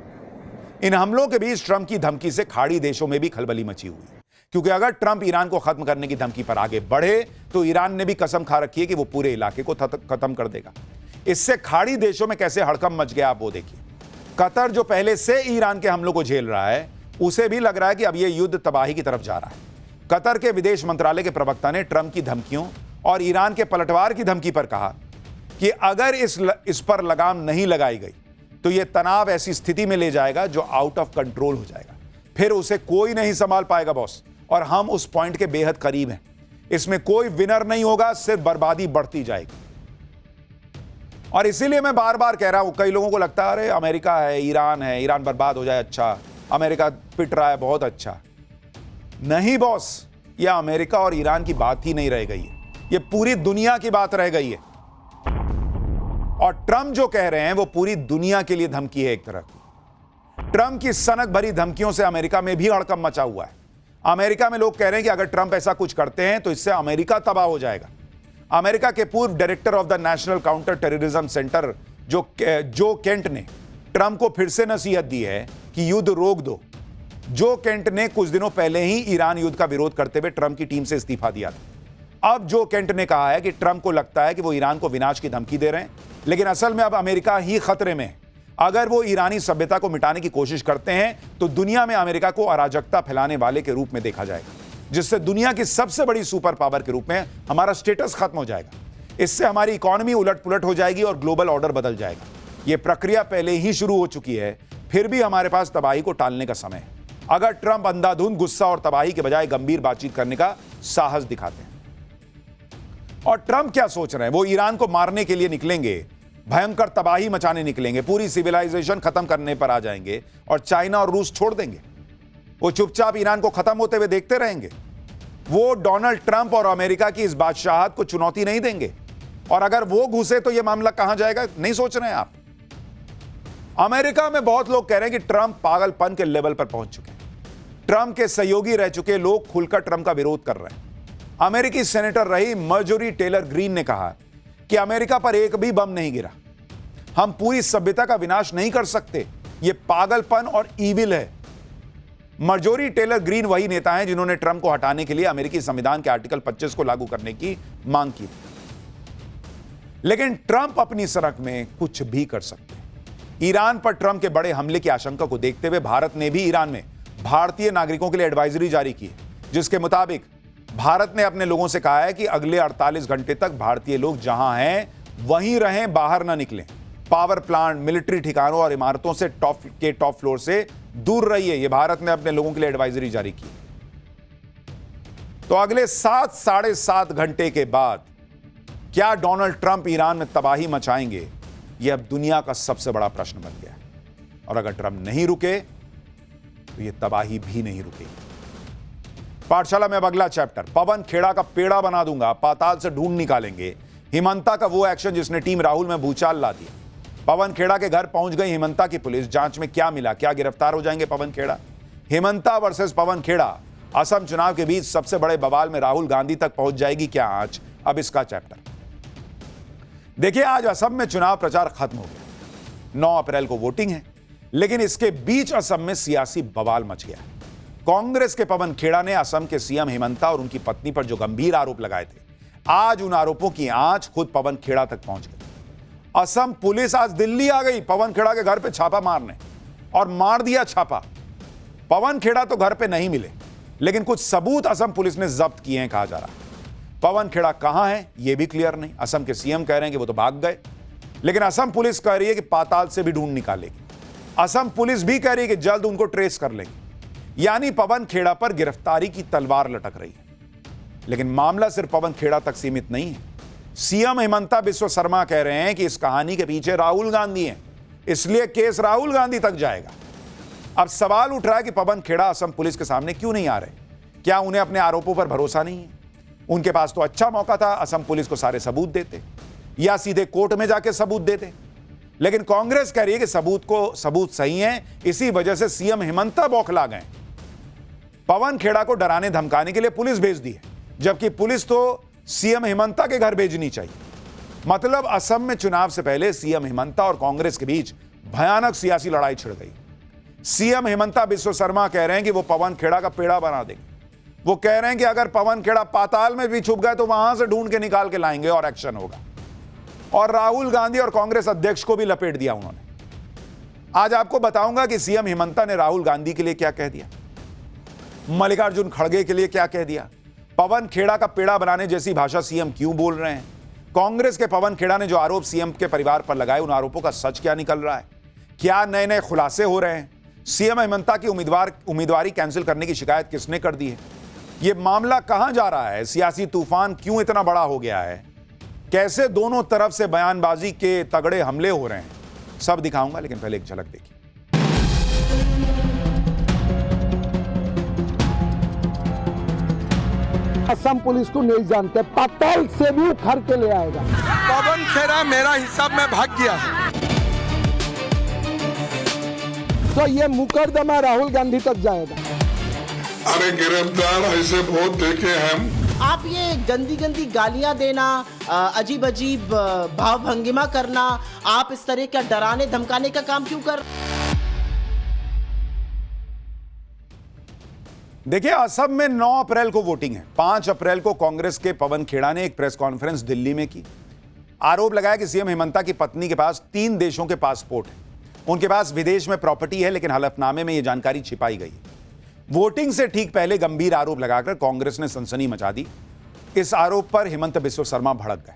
इन हमलों के बीच ट्रंप की धमकी से खाड़ी देशों में भी खलबली मची हुई है, क्योंकि अगर ट्रंप ईरान को खत्म करने की धमकी पर आगे बढ़े तो ईरान ने भी कसम खा रखी है कि वो पूरे इलाके को खत्म कर देगा। इससे खाड़ी देशों में कैसे हड़कंप मच गया आप वो देखिए। कतर जो पहले से ईरान के हमलों को झेल रहा है, उसे भी लग रहा है कि अब यह युद्ध तबाही की तरफ जा रहा है। कतर के विदेश मंत्रालय के प्रवक्ता ने ट्रंप की धमकियों और ईरान के पलटवार की धमकी पर कहा कि अगर इस पर लगाम नहीं लगाई गई तो यह तनाव ऐसी स्थिति में ले जाएगा जो आउट ऑफ कंट्रोल हो जाएगा। फिर उसे कोई नहीं संभाल पाएगा बॉस, और हम उस पॉइंट के बेहद करीब हैं। इसमें कोई विनर नहीं होगा, सिर्फ बर्बादी बढ़ती जाएगी। और इसीलिए मैं बार बार कह रहा हूं, कई लोगों को लगता है अरे अमेरिका है, ईरान बर्बाद हो जाए, अच्छा, अमेरिका पिट रहा है, बहुत अच्छा। नहीं बॉस, यह अमेरिका और ईरान की बात ही नहीं रह गई है, यह पूरी दुनिया की बात रह गई है। और ट्रंप जो कह रहे हैं वो पूरी दुनिया के लिए धमकी है एक तरह की। ट्रंप की सनक भरी धमकियों से अमेरिका में भी हड़कंप मचा हुआ है। अमेरिका में लोग कह रहे हैं कि अगर ट्रंप ऐसा कुछ करते हैं तो इससे अमेरिका तबाह हो जाएगा। अमेरिका के पूर्व director of the national counter terrorism centre जो केंट ने ट्रंप को फिर से नसीहत दी है कि युद्ध रोक दो। जो केंट ने कुछ दिनों पहले ही ईरान युद्ध का विरोध करते हुए ट्रंप की टीम से इस्तीफा दिया था। अब जो केंट ने कहा है कि ट्रंप को लगता है कि वो ईरान को विनाश की धमकी दे रहे हैं, लेकिन असल में अब अमेरिका ही खतरे में है। अगर वो ईरानी सभ्यता को मिटाने की कोशिश करते हैं तो दुनिया में अमेरिका को अराजकता फैलाने वाले के रूप में देखा जाएगा, जिससे दुनिया की सबसे बड़ी सुपर पावर के रूप में हमारा स्टेटस खत्म हो जाएगा। इससे हमारी इकोनॉमी उलट पुलट हो जाएगी और ग्लोबल ऑर्डर बदल जाएगा। यह प्रक्रिया पहले ही शुरू हो चुकी है, फिर भी हमारे पास तबाही को टालने का समय है अगर ट्रंप अंधाधुंध गुस्सा और तबाही के बजाय गंभीर बातचीत करने का साहस दिखाते हैं। और ट्रंप क्या सोच रहे हैं? वो ईरान को मारने के लिए निकलेंगे, भयंकर तबाही मचाने निकलेंगे, पूरी सिविलाइजेशन खत्म करने पर आ जाएंगे और चाइना और रूस छोड़ देंगे। वो चुपचाप ईरान को खत्म होते हुए देखते रहेंगे? वो डोनाल्ड ट्रंप और अमेरिका की इस बादशाहत को चुनौती नहीं देंगे। और अगर वो घुसे तो यह मामला कहां जाएगा, नहीं सोच रहे हैं आप? अमेरिका में बहुत लोग कह रहे हैं कि ट्रंप पागलपन के लेवल पर पहुंच चुके हैं। ट्रंप के सहयोगी रह चुके लोग खुलकर ट्रंप का विरोध कर रहे हैं। अमेरिकी सेनेटर रही मार्जोरी टेलर ग्रीन ने कहा कि अमेरिका पर एक भी बम नहीं गिरा, हम पूरी सभ्यता का विनाश नहीं कर सकते, यह पागलपन और ईविल है। मार्जोरी टेलर ग्रीन वही नेता हैं जिन्होंने ट्रंप को हटाने के लिए अमेरिकी संविधान के आर्टिकल 25 को लागू करने की मांग की थी। लेकिन ट्रंप अपनी सनक में कुछ भी कर सकते हैं। ईरान पर ट्रंप के बड़े हमले की आशंका को देखते हुए भारत ने भी ईरान में भारतीय नागरिकों के लिए एडवाइजरी जारी की, जिसके मुताबिक भारत ने अपने लोगों से कहा है कि अगले 48 घंटे तक भारतीय लोग जहां हैं वहीं रहें, बाहर ना निकलें। पावर प्लांट, मिलिट्री ठिकानों और इमारतों से टॉप फ्लोर से दूर रहिए। यह भारत ने अपने लोगों के लिए एडवाइजरी जारी की। तो अगले 7-7.5 घंटे के बाद क्या डोनाल्ड ट्रंप ईरान में तबाही मचाएंगे? यह अब दुनिया का सबसे बड़ा प्रश्न बन गया है। और अगर ट्रंप नहीं रुके तो यह तबाही भी नहीं रुकेगी। पाठशाला में अब अगला चैप्टर, पवन खेड़ा का पेड़ा बना दूंगा, पाताल से ढूंढ निकालेंगे। हिमंता का वो एक्शन जिसने टीम राहुल में भूचाल ला दिया। पवन खेड़ा के घर पहुंच गई हिमंता की पुलिस। जांच में क्या मिला? क्या गिरफ्तार हो जाएंगे पवन खेड़ा? हिमंता वर्सेस पवन खेड़ा, असम चुनाव के बीच सबसे बड़े बवाल में राहुल गांधी तक पहुंच जाएगी क्या आंच? अब इसका चैप्टर देखिए। आज असम में चुनाव प्रचार खत्म हो गया। 9 अप्रैल को वोटिंग है, लेकिन इसके बीच असम में सियासी बवाल मच गया। कांग्रेस के पवन खेड़ा ने असम के सीएम हिमंता और उनकी पत्नी पर जो गंभीर आरोप लगाए थे, आज उन आरोपों की आंच खुद पवन खेड़ा तक पहुंच गई। असम पुलिस आज दिल्ली आ गई पवन खेड़ा के घर पे छापा मारने, और मार दिया छापा। पवन खेड़ा तो घर पे नहीं मिले, लेकिन कुछ सबूत असम पुलिस ने जब्त किए हैं, कहा जा रहा है। पवन खेड़ा कहां है यह भी क्लियर नहीं। असम के सीएम कह रहे हैं कि वो तो भाग गए, लेकिन असम पुलिस कह रही है कि पाताल से भी ढूंढ निकालेगी। असम पुलिस भी कह रही है कि जल्द उनको ट्रेस कर लेंगे। यानी पवन खेड़ा पर गिरफ्तारी की तलवार लटक रही है। लेकिन मामला सिर्फ पवन खेड़ा तक सीमित नहीं है। सीएम हिमंता बिस्वा शर्मा कह रहे हैं कि इस कहानी के पीछे राहुल गांधी हैं, इसलिए केस राहुल गांधी तक जाएगा। अब सवाल उठ रहा है कि पवन खेड़ा असम पुलिस के सामने क्यों नहीं आ रहे? क्या उन्हें अपने आरोपों पर भरोसा नहीं है? उनके पास तो अच्छा मौका था, असम पुलिस को सारे सबूत देते या सीधे कोर्ट में जाके सबूत देते। लेकिन कांग्रेस कह रही है कि सबूत सही है, इसी वजह से सीएम हिमंता बौखला गए। पवन खेड़ा को डराने धमकाने के लिए पुलिस भेज दी है, जबकि पुलिस तो सीएम हिमंता के घर भेजनी चाहिए। मतलब असम में चुनाव से पहले सीएम हिमंता और कांग्रेस के बीच भयानक सियासी लड़ाई छिड़ गई। सीएम हिमंता बिस्वा शर्मा कह रहे हैं कि वो पवन खेड़ा का पेड़ा बना देंगे। वो कह रहे हैं कि अगर पवन खेड़ा पाताल में भी छुप गए तो वहां से ढूंढ के निकाल के लाएंगे और एक्शन होगा। और राहुल गांधी और कांग्रेस अध्यक्ष को भी लपेट दिया उन्होंने। आज आपको बताऊंगा कि सीएम हिमंता ने राहुल गांधी के लिए क्या कह दिया, मल्लिकार्जुन खड़गे के लिए क्या कह दिया, पवन खेड़ा का पेड़ा बनाने जैसी भाषा सीएम क्यों बोल रहे हैं, कांग्रेस के पवन खेड़ा ने जो आरोप सीएम के परिवार पर लगाए उन आरोपों का सच क्या निकल रहा है, क्या नए नए खुलासे हो रहे हैं, सीएम हिमंता की उम्मीदवारी कैंसिल करने की शिकायत किसने कर दी है, यह मामला कहां जा रहा है, सियासी तूफान क्यों इतना बड़ा हो गया है, कैसे दोनों तरफ से बयानबाजी के तगड़े हमले हो रहे हैं, सब दिखाऊंगा। लेकिन पहले एक झलक देखिए। असम पुलिस को नहीं जानते, पाताल से भी उखाड़ के ले आएगा। पवन खेड़ा मेरा हिसाब में भाग गया है, तो ये मुकदमा राहुल गांधी तक जाएगा। अरे गिरफ्तार ऐसे बहुत देखे हैं। आप ये गंदी गंदी गालियां देना, अजीब अजीब भाव भंगिमा करना, आप इस तरह का डराने धमकाने का काम क्यों कर? देखिए, असम में 9 अप्रैल को वोटिंग है। 5 अप्रैल को कांग्रेस के पवन खेड़ा ने एक प्रेस कॉन्फ्रेंस दिल्ली में की। आरोप लगाया कि सीएम हिमंता की पत्नी के पास 3 देशों के पासपोर्ट हैं, उनके पास विदेश में प्रॉपर्टी है, लेकिन हलफनामे में यह जानकारी छिपाई गई। वोटिंग से ठीक पहले गंभीर आरोप लगाकर कांग्रेस ने सनसनी मचा दी। इस आरोप पर हिमंता बिस्वा शर्मा भड़क गए।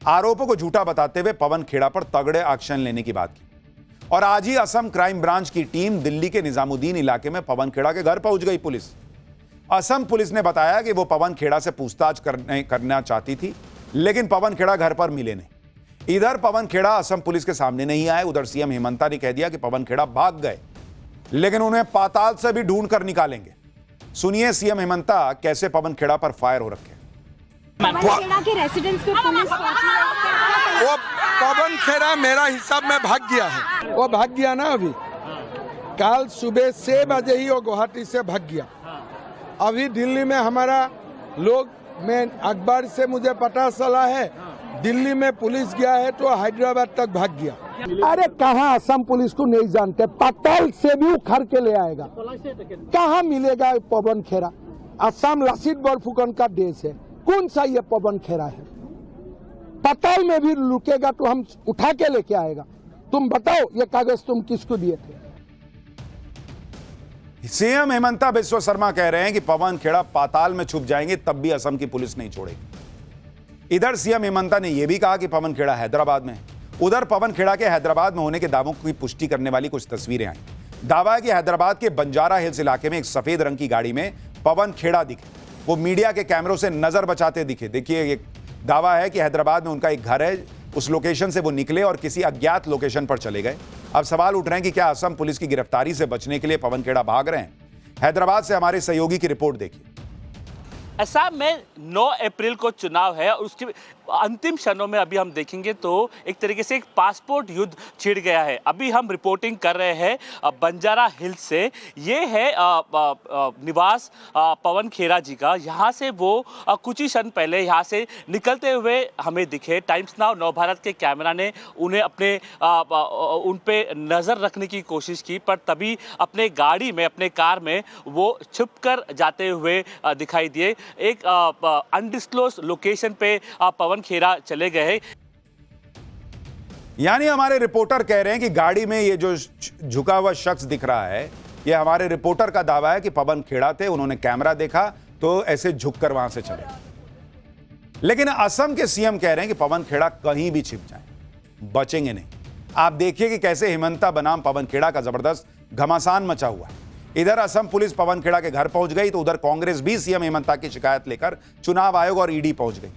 आरोपों को झूठा बताते हुए पवन खेड़ा पर तगड़े एक्शन लेने की बात की। और आज ही असम क्राइम ब्रांच की टीम दिल्ली के निजामुद्दीन इलाके में पवन खेड़ा के घर पहुंच गई। पुलिस, असम पुलिस ने बताया कि वो पवन खेड़ा से पूछताछ करना चाहती थी, लेकिन पवन खेड़ा घर पर मिले नहीं। इधर पवन खेड़ा असम पुलिस के सामने नहीं आए, उधर सीएम हिमंता ने कह दिया कि पवन खेड़ा भाग गए। लेकिन उन्हें पाताल से भी ढूंढ कर निकालेंगे। सुनिए सीएम हेमंता कैसे पवन खेड़ा पर फायर हो रखे। पवन खेड़ा के रेसिडेंस पे पुलिस पहुंची। वो पवन खेड़ा मेरा हिसाब में भाग गया है। वो भाग गया ना अभी, कल सुबह 6 बजे ही वो गुवाहाटी से भाग गया। अभी दिल्ली में हमारा लोग, मैं अखबार से मुझे पता चला है दिल्ली में पुलिस गया है तो हैदराबाद तक भाग गया। अरे कहाँ असम पुलिस को नहीं जानते, पाताल से भी उखाड़ के ले आएगा। कहाँ मिलेगा पवन खेड़ा? असम लासित बरफुकन का देश है, कौन सा ये पवन खेड़ा है? पाताल में भी लुकेगा तो हम उठा के लेके आएगा। तुम बताओ ये कागज तुम किसको दिए थे? सीएम हेमंता बिस्वा शर्मा कह रहे हैं कि पवन खेड़ा पाताल में छुप जाएंगे तब भी असम की पुलिस नहीं छोड़ेगी। इधर सीएम हेमंता ने यह भी कहा कि पवन खेड़ा हैदराबाद में है। उधर पवन खेड़ा के हैदराबाद में होने के दावों की पुष्टि करने वाली कुछ तस्वीरें आई। दावा है कि हैदराबाद के बंजारा हिल्स इलाके में एक सफेद रंग की गाड़ी में पवन खेड़ा दिखे। वो मीडिया के कैमरों से नजर बचाते दिखे। देखिए, ये दावा है कि हैदराबाद में उनका एक घर है, उस लोकेशन से वो निकले और किसी अज्ञात लोकेशन पर चले गए। अब सवाल उठ रहे हैं कि क्या असम पुलिस की गिरफ्तारी से बचने के लिए पवन खेड़ा भाग रहे हैं? हैदराबाद से हमारे सहयोगी की रिपोर्ट देखिए। असम में 9 अप्रैल को चुनाव है और उसके अंतिम क्षणों में अभी हम देखेंगे तो एक तरीके से एक पासपोर्ट युद्ध छिड़ गया है। अभी हम रिपोर्टिंग कर रहे हैं बंजारा हिल्स से। ये है निवास पवन खेड़ा जी का। यहाँ से वो कुछ ही क्षण पहले यहाँ से निकलते हुए हमें दिखे। टाइम्स नाउ नवभारत के कैमरा ने उन्हें अपने उन पे नज़र रखने की कोशिश की, पर तभी अपने गाड़ी में, अपने कार में वो छुप कर जाते हुए दिखाई दिए। एक अनडिस्क्लोज लोकेशन पे पवन खेड़ा चले गए। यानी हमारे रिपोर्टर कह रहे हैं कि गाड़ी में ये जो झुका हुआ शख्स दिख रहा है, ये हमारे रिपोर्टर का दावा है कि पवन खेड़ा थे। उन्होंने कैमरा देखा तो ऐसे झुककर वहां से चले। लेकिन असम के सीएम कह रहे हैं कि पवन खेड़ा कहीं भी छिप जाए, बचेंगे नहीं। आप देखिए कि कैसे हेमंता बनाम पवन खेड़ा का जबरदस्त घमासान मचा हुआ है। इधर असम पुलिस पवन खेड़ा के घर पहुंच गई तो उधर कांग्रेस भी सीएम हेमंता की शिकायत लेकर चुनाव आयोग और ईडी पहुंच गई।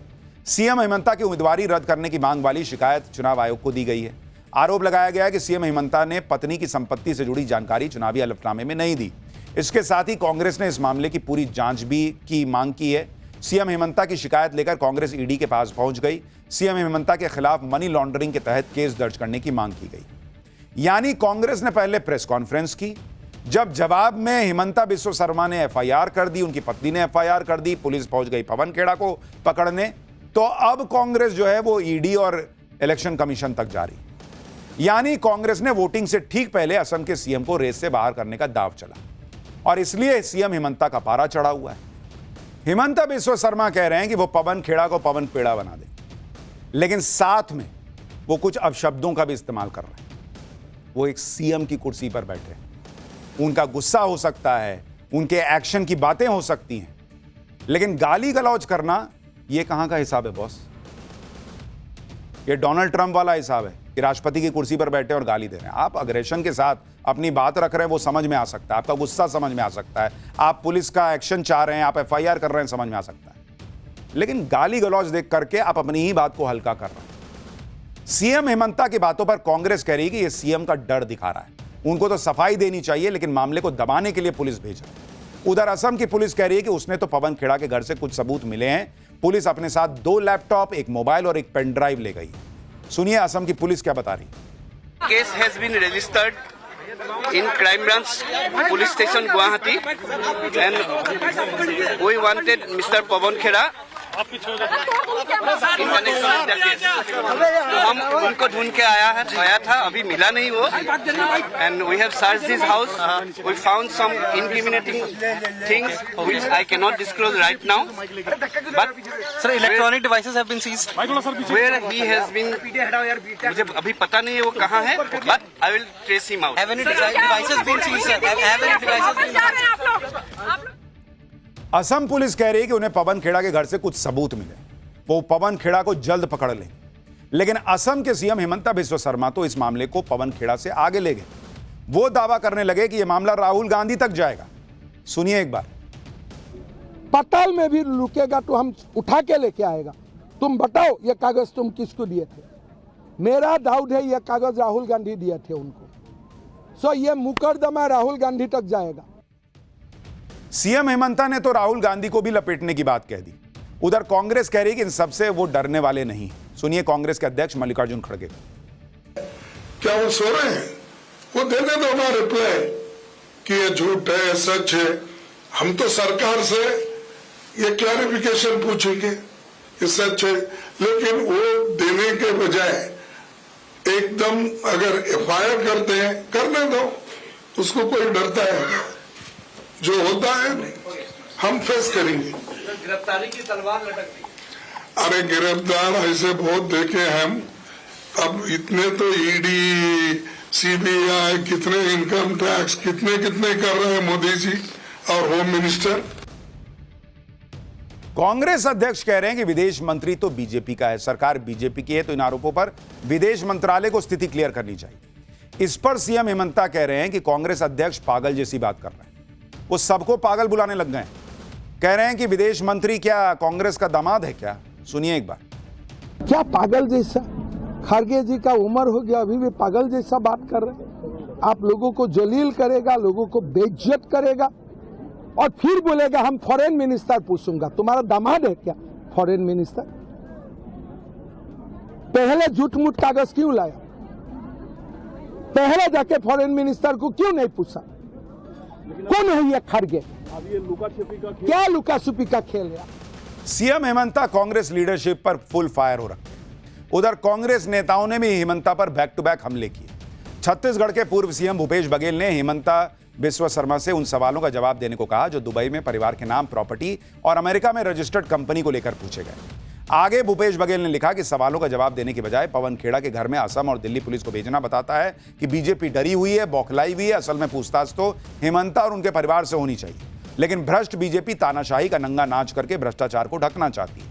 सीएम हेमंता की उम्मीदवारी रद्द करने की मांग वाली शिकायत चुनाव आयोग को दी गई है। आरोप लगाया गया है कि सीएम हेमंता ने पत्नी की संपत्ति से जुड़ी जानकारी चुनावी हलफनामे में नहीं दी। इसके साथ ही कांग्रेस ने इस मामले की पूरी जांच भी की मांग की है। सीएम हेमंता की शिकायत लेकर कांग्रेस ईडी के पास पहुंच गई। सीएम हेमंता के खिलाफ मनी लॉन्ड्रिंग के तहत केस दर्ज करने की मांग की गई। यानी कांग्रेस ने पहले प्रेस कॉन्फ्रेंस की, जब जवाब में हेमंता बिस्वा शर्मा ने एफआईआर कर दी, उनकी पत्नी ने एफआईआर कर दी, पुलिस पहुंच गई पवन खेड़ा को पकड़ने, तो अब कांग्रेस जो है वो ईडी और इलेक्शन कमीशन तक जा रही। यानी कांग्रेस ने वोटिंग से ठीक पहले असम के सीएम को रेस से बाहर करने का दांव चला और इसलिए सीएम हेमंता का पारा चढ़ा हुआ है। हेमंता बिस्वा शर्मा कह रहे हैं कि वो पवन खेड़ा को पवन पेड़ा बना दे, लेकिन साथ में वो कुछ अपशब्दों का भी इस्तेमाल कर रहे हैं। वो एक सीएम की कुर्सी पर बैठे हैं, उनका गुस्सा हो सकता है, उनके एक्शन की बातें हो सकती हैं, लेकिन गाली गलौज करना ये कहां का हिसाब है बॉस? ये डोनाल्ड ट्रंप वाला हिसाब है कि राष्ट्रपति की कुर्सी पर बैठे और गाली दे रहे हैं। आप अग्रेशन के साथ अपनी बात रख रहे हैं, वो समझ में आ सकता है, आपका गुस्सा समझ में आ सकता है, आप पुलिस का एक्शन चाह रहे हैं, आप एफआईआर कर रहे हैं, समझ में आ सकता है, लेकिन गाली गलौज देख करके आप अपनी ही बात को हल्का कर रहे हैं। सीएम हेमंता की बातों पर कांग्रेस कह रही है कि ये सीएम का डर दिखा रहा है, उनको तो सफाई देनी चाहिए, लेकिन मामले को दबाने के लिए पुलिस भेज रही है। उधर असम की पुलिस कह रही है कि उसने तो पवन खेड़ा के घर से कुछ सबूत मिले हैं। पुलिस अपने साथ 2 लैपटॉप, एक मोबाइल और एक पेन ड्राइव ले गई। सुनिए असम की पुलिस क्या बता रही। Case has been registered in crime branch police station Guwahati and we wanted Mr. Pawan Kheda in connection with the case. तो हम उनको ढूंढ के आया था, अभी मिला नहीं वो, and we have searched his house. We found some incriminating things which I cannot disclose right now. But sir, electronic devices have been seized. Where he has been, मुझे अभी पता नहीं है वो कहाँ है, but I will trace him out. Have any devices been seized, sir? Have any devices been seized? Assam police कह रही है कि उन्हें पवन खेड़ा के घर से कुछ सबूत मिले, वो पवन खेड़ा को जल्द पकड़ लें। लेकिन असम के सीएम हेमंता बिस्वा शर्मा तो इस मामले को पवन खेड़ा से आगे ले गए। वो दावा करने लगे कि यह मामला राहुल गांधी तक जाएगा। सुनिए एक बार। पाताल में भी लुकेगा तो हम उठा के लेके आएगा। तुम बताओ ये कागज तुम किसको दिए थे? मेरा डाउट है ये कागज राहुल गांधी दिए थे उनको। सो ये मुकदमा राहुल गांधी तक जाएगा। सीएम हेमंता ने तो राहुल गांधी को भी लपेटने की बात कह दी। उधर कांग्रेस कह रही है कि इन सबसे वो डरने वाले नहीं। सुनिए कांग्रेस के अध्यक्ष मल्लिकार्जुन खड़गे। क्या वो सो रहे हैं? वो देने दो हमारा रिप्लाई कि ये झूठ है सच है। हम तो सरकार से ये क्लैरिफिकेशन पूछेंगे ये सच है, लेकिन वो देने के बजाय एकदम अगर एफआईआर करते हैं करने दो, उसको कोई डरता है? जो होता है हम फेस करेंगे। गिरफ्तारी की तलवार लटक दी। अरे गिरफ्तार ऐसे बहुत देखे हैं हम। अब इतने तो ईडी सीबीआई कितने इनकम टैक्स कितने कर रहे हैं मोदी जी और होम मिनिस्टर। कांग्रेस अध्यक्ष कह रहे हैं कि विदेश मंत्री तो बीजेपी का है, सरकार बीजेपी की है, तो इन आरोपों पर विदेश मंत्रालय को स्थिति क्लियर करनी चाहिए। इस पर सीएम हेमंता कह रहे हैं कि कांग्रेस अध्यक्ष पागल जैसी बात कर रहे हैं। वो सबको पागल बुलाने लग गए। कह रहे हैं कि विदेश मंत्री क्या कांग्रेस का दामाद है क्या? सुनिए एक बार। क्या पागल जैसा? खड़गे जी का उम्र हो गया, अभी भी पागल जैसा बात कर रहे हैं। आप लोगों को जलील करेगा, लोगों को बेइज्जत करेगा और फिर बोलेगा हम फॉरेन मिनिस्टर पूछूंगा। तुम्हारा दामाद है क्या फॉरेन मिनिस्टर? पहले झूठ मूठ कागज क्यों लाया? पहले जाके फॉरेन मिनिस्टर को क्यों नहीं पूछा? कौन है ये खड़गे? क्या लुका छुपी का खेल है? सीएम हेमंता कांग्रेस लीडरशिप पर फुल फायर हो रखे हैं। उधर कांग्रेस नेताओं ने भी हेमंता पर बैक टू बैक हमले किए। छत्तीसगढ़ के पूर्व सीएम भूपेश बघेल ने हेमंता बिस्वा शर्मा से उन सवालों का जवाब देने को कहा जो दुबई में परिवार के नाम प्रॉपर्टी और अमेरिका में रजिस्टर्ड कंपनी को लेकर पूछे गए। आगे भूपेश बघेल ने लिखा कि सवालों का जवाब देने के बजाय पवन खेड़ा के घर में असम और दिल्ली पुलिस को भेजना बताता है कि बीजेपी डरी हुई है, बौखलाई हुई है। असल में पूछताछ तो हेमंता और उनके परिवार से होनी चाहिए, लेकिन भ्रष्ट बीजेपी तानाशाही का नंगा नाच करके भ्रष्टाचार को ढकना चाहती है।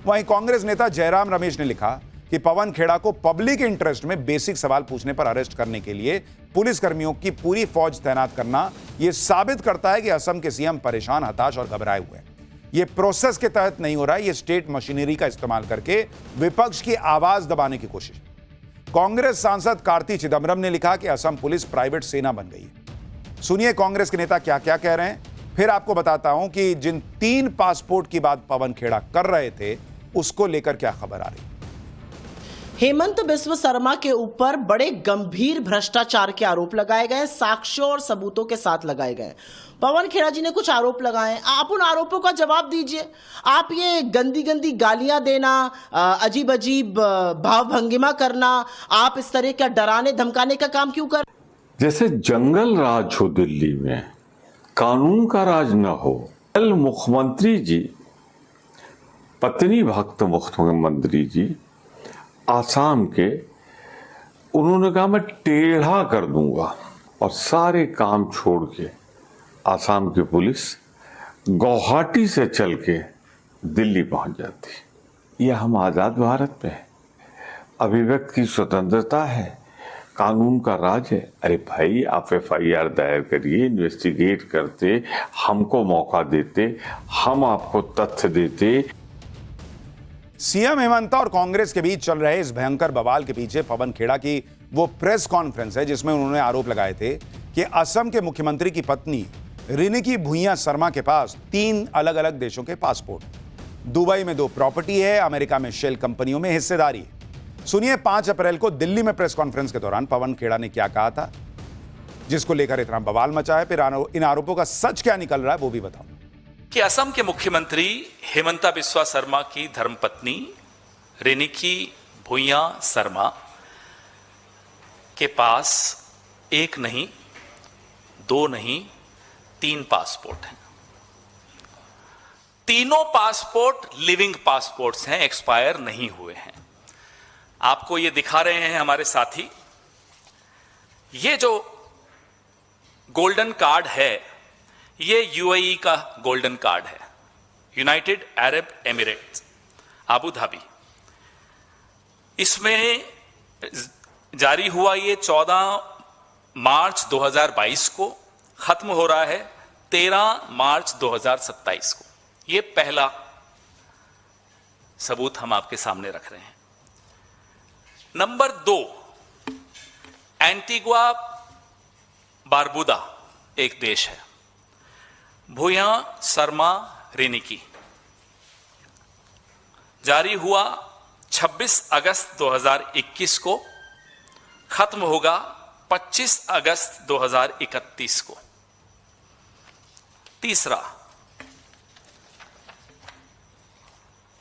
वहीं कांग्रेस नेता जयराम रमेश ने लिखा कि पवन खेड़ा को पब्लिक इंटरेस्ट में बेसिक सवाल पूछने पर अरेस्ट करने के लिए पुलिस कर्मियों की पूरी फौज तैनात करना यह साबित करता है कि असम के सीएम परेशान, हताश और घबराए हुए हैं। यह प्रोसेस के तहत नहीं हो रहा है, यह स्टेट मशीनरी का इस्तेमाल करके विपक्ष की आवाज दबाने की कोशिश। कांग्रेस सांसद कार्ति चिदम्बरम ने लिखा कि असम पुलिस प्राइवेट सेना बन गई है। सुनिए कांग्रेस के नेता क्या क्या कह रहे हैं, फिर आपको बताता हूं कि जिन 3 पासपोर्ट की बात पवन खेड़ा कर रहे थे उसको लेकर क्या खबर आ रही। हेमंत बिस्वा शर्मा के ऊपर बड़े गंभीर भ्रष्टाचार के आरोप लगाए गए, साक्ष्यों और सबूतों के साथ लगाए गए। पवन खेड़ा जी ने कुछ आरोप लगाए, आप उन आरोपों का जवाब दीजिए। आप ये गंदी गंदी गालियां देना, अजीब अजीब भाव भंगिमा करना, आप इस तरह का डराने धमकाने का काम क्यों कर? जैसे जंगल राज हो दिल्ली में, कानून का राज न हो। कल मुख्यमंत्री जी, पत्नी भक्त मुख्यमंत्री जी आसाम के, उन्होंने कहा मैं टेढ़ा कर दूंगा और सारे काम छोड़ के आसाम की पुलिस गुवाहाटी से चल के दिल्ली पहुंच जाती। ये हम आज़ाद भारत में है, अभिव्यक्ति की स्वतंत्रता है, कानून का राज है। अरे भाई आप FIR दायर करिए, इन्वेस्टिगेट करते, हमको मौका देते, हम आपको तथ्य देते। सीएम हेमंता और कांग्रेस के बीच चल रहे इस भयंकर बवाल के पीछे पवन खेड़ा की वो प्रेस कॉन्फ्रेंस है जिसमें उन्होंने आरोप लगाए थे कि असम के मुख्यमंत्री की पत्नी रिनिकी भुइयां शर्मा के पास 3 अलग अलग देशों के पासपोर्ट, दुबई में 2 प्रॉपर्टी है, अमेरिका में शेल कंपनियों में हिस्सेदारी है। सुनिए 5 अप्रैल को दिल्ली में प्रेस कॉन्फ्रेंस के दौरान पवन खेड़ा ने क्या कहा था जिसको लेकर इतना बवाल मचा है। फिर इन आरोपों का सच क्या निकल रहा है वो भी बताऊं। कि असम के मुख्यमंत्री हेमंता बिस्वा शर्मा की धर्मपत्नी रिनिकी भुइयां शर्मा के पास 1 नहीं, 2 नहीं, 3 पासपोर्ट हैं। तीनों पासपोर्ट लिविंग पासपोर्ट्स हैं, एक्सपायर नहीं हुए हैं। आपको ये दिखा रहे हैं हमारे साथी। ये जो गोल्डन कार्ड है ये UAE का गोल्डन कार्ड है, United Arab Emirates, Abu Dhabi. इसमें जारी हुआ ये 14 मार्च 2022 को, खत्म हो रहा है 13 मार्च 2027 को। ये पहला सबूत हम आपके सामने रख रहे हैं। नंबर 2, एंटीगुआ बारबुदा एक देश है। भूया शर्मा रिनिकी जारी हुआ 26 अगस्त 2021 को, खत्म होगा 25 अगस्त 2031 को। तीसरा,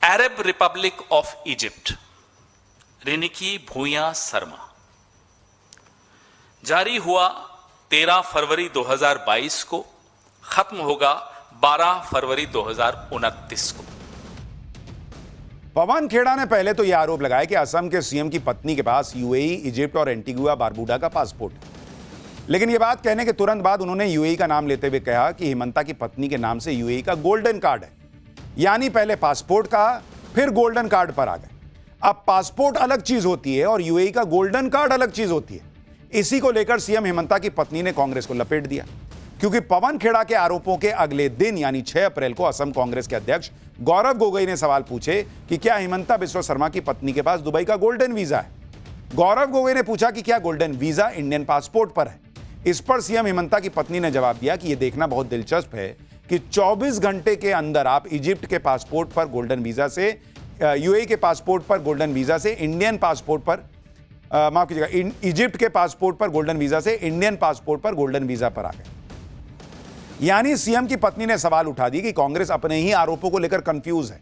Arab Republic of Egypt Riniki भूया शर्मा जारी हुआ 13 फरवरी 2022 को, खत्म होगा 12 फरवरी 2029 को। पवन खेड़ा ने पहले तो यह आरोप लगाया कि असम के सीएम की पत्नी के पास यूएई, इजिप्ट और एंटीगुआ बारबुडा का पासपोर्ट है। लेकिन यह बात कहने के तुरंत बाद उन्होंने यूएई का नाम लेते हुए कहा कि हेमंता की पत्नी के नाम से यूएई का गोल्डन कार्ड है। यानी पहले पासपोर्ट कहा, फिर गोल्डन कार्ड पर आ गए। अब पासपोर्ट अलग चीज होती है और यूएई का गोल्डन कार्ड अलग चीज होती है। इसी को लेकर सीएम हेमंता की पत्नी ने कांग्रेस को लपेट दिया, क्योंकि पवन खेड़ा के आरोपों के अगले दिन यानी 6 अप्रैल को असम कांग्रेस के अध्यक्ष गौरव गोगोई ने सवाल पूछे कि क्या हेमंता बिस्वा शर्मा की पत्नी के पास दुबई का गोल्डन वीजा है। गौरव गोगोई ने पूछा कि क्या गोल्डन वीजा इंडियन पासपोर्ट पर है। इस पर सीएम हेमंता की पत्नी ने जवाब दिया कि यह देखना बहुत दिलचस्प है कि 24 घंटे के अंदर आप इजिप्ट के पासपोर्ट पर गोल्डन वीजा से, यूएई के पासपोर्ट पर गोल्डन वीजा से इंडियन पासपोर्ट पर, माफ कीजिएगा, इजिप्ट के पासपोर्ट पर गोल्डन वीजा से इंडियन पासपोर्ट पर गोल्डन वीजा पर आ गए। यानी सीएम की पत्नी ने सवाल उठा दी कि कांग्रेस अपने ही आरोपों को लेकर कंफ्यूज है।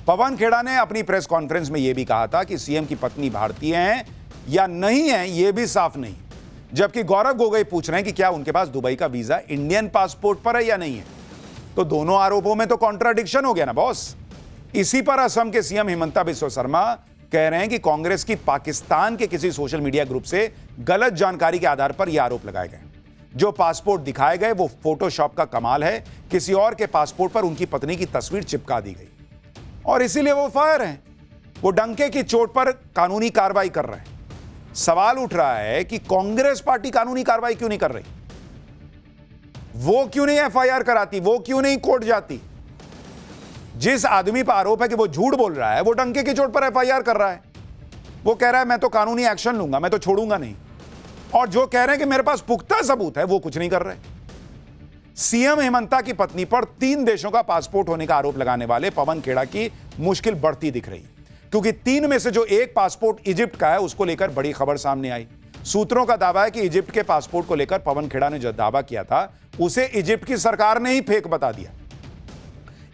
पवन खेड़ा ने अपनी प्रेस कॉन्फ्रेंस में यह भी कहा था कि सीएम की पत्नी भारतीय हैं या नहीं है यह भी साफ नहीं, जबकि गौरव गोगोई पूछ रहे हैं कि क्या उनके पास दुबई का वीजा इंडियन पासपोर्ट पर है या नहीं है। तो दोनों आरोपों में तो कॉन्ट्राडिक्शन हो गया ना बॉस। इसी पर असम के सीएम हेमंता बिस्वा शर्मा कह रहे हैं कि कांग्रेस की पाकिस्तान के किसी सोशल मीडिया ग्रुप से गलत जानकारी के आधार पर यह आरोप लगाए गए। जो पासपोर्ट दिखाए गए वो फोटोशॉप का कमाल है, किसी और के पासपोर्ट पर उनकी पत्नी की तस्वीर चिपका दी गई और इसीलिए वो फायर हैं। वो डंके की चोट पर कानूनी कार्रवाई कर रहे हैं। सवाल उठ रहा है कि कांग्रेस पार्टी कानूनी कार्रवाई क्यों नहीं कर रही, वो क्यों नहीं एफआईआर कराती, वो क्यों नहीं कोर्ट जाती। जिस आदमी पर आरोप है कि वो झूठ बोल रहा है वो डंके की चोट पर एफआईआर कर रहा है। वो कह रहा है मैं तो कानूनी एक्शन लूंगा, मैं तो छोड़ूंगा नहीं। और जो कह रहे हैं कि मेरे पास पुख्ता सबूत है वो कुछ नहीं कर रहे। सीएम हेमंता की पत्नी पर 3 देशों का पासपोर्ट होने का आरोप लगाने वाले पवन खेड़ा की मुश्किल बढ़ती दिख रही, क्योंकि 3 में से जो एक पासपोर्ट इजिप्ट का है उसको लेकर बड़ी खबर सामने आई। सूत्रों का दावा है कि इजिप्ट के पासपोर्ट को लेकर पवन खेड़ा ने जो दावा किया था उसे इजिप्ट की सरकार ने ही फेक बता दिया।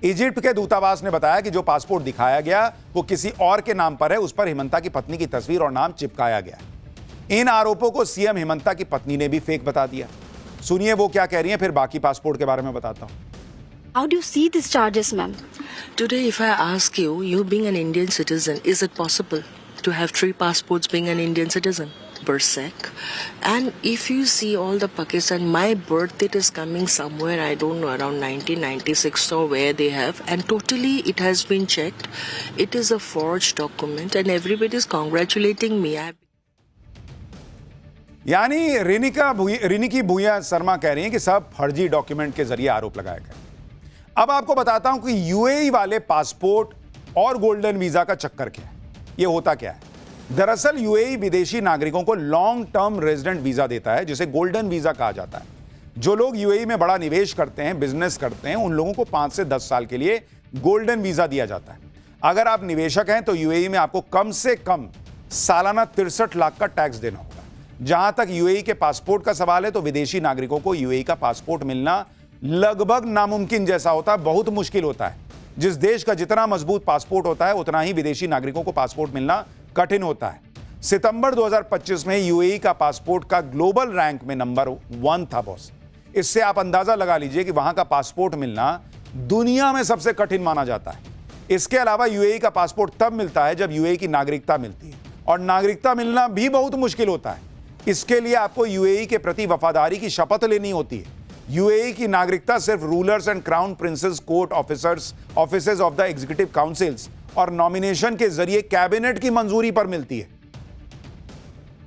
इजिप्ट के दूतावास ने बताया कि जो पासपोर्ट दिखाया गया वो किसी और के नाम पर है, उस पर हेमंता की पत्नी की तस्वीर और नाम चिपकाया गया। इन आरोपों को सीएम हेमंता की पत्नी ने भी फेक बता दिया। सुनिए वो क्या कह रही हैं, फिर बाकी पासपोर्ट के बारे में बताता हूं। How do you see these charges, ma'am? Today, if I ask you, you being an Indian citizen, is it possible to have 3 passports being an Indian citizen per sec? And if you see all the Pakistan, my birth date is coming somewhere, I don't know, around 1996 or where they have, and totally it has been checked. It is a forged document and everybody is congratulating me. यानी रिनिकी भूया शर्मा कह रही हैं कि सब फर्जी डॉक्यूमेंट के जरिए आरोप लगाए गए। अब आपको बताता हूं कि यूएई वाले पासपोर्ट और गोल्डन वीजा का चक्कर क्या है, ये होता क्या है। दरअसल यूएई विदेशी नागरिकों को लॉन्ग टर्म रेजिडेंट वीजा देता है, जिसे गोल्डन वीजा कहा जाता है। जो लोग यूएई में बड़ा निवेश करते हैं, बिजनेस करते हैं, उन लोगों को 5 से 10 साल के लिए गोल्डन वीजा दिया जाता है। अगर आप निवेशक हैं तो यूएई में आपको कम से कम सालाना 63 लाख का टैक्स देना होगा। जहां तक यूएई के पासपोर्ट का सवाल है तो विदेशी नागरिकों को यूएई का पासपोर्ट मिलना लगभग नामुमकिन जैसा होता है, बहुत मुश्किल होता है। जिस देश का जितना मजबूत पासपोर्ट होता है उतना ही विदेशी नागरिकों को पासपोर्ट मिलना कठिन होता है। सितंबर 2025 में यूएई का पासपोर्ट का ग्लोबल रैंक में नंबर 1 था बॉस। इससे आप अंदाजा लगा लीजिए कि वहां का पासपोर्ट मिलना दुनिया में सबसे कठिन माना जाता है। इसके अलावा यूएई का पासपोर्ट तब मिलता है जब यूएई की नागरिकता मिलती है, और नागरिकता मिलना भी बहुत मुश्किल होता है। इसके लिए आपको यूएई के प्रति वफादारी की शपथ लेनी होती है। यूएई की नागरिकता सिर्फ rulers and crown princess, court officers, offices of the executive councils और नॉमिनेशन के जरिए कैबिनेट की मंजूरी पर मिलती है।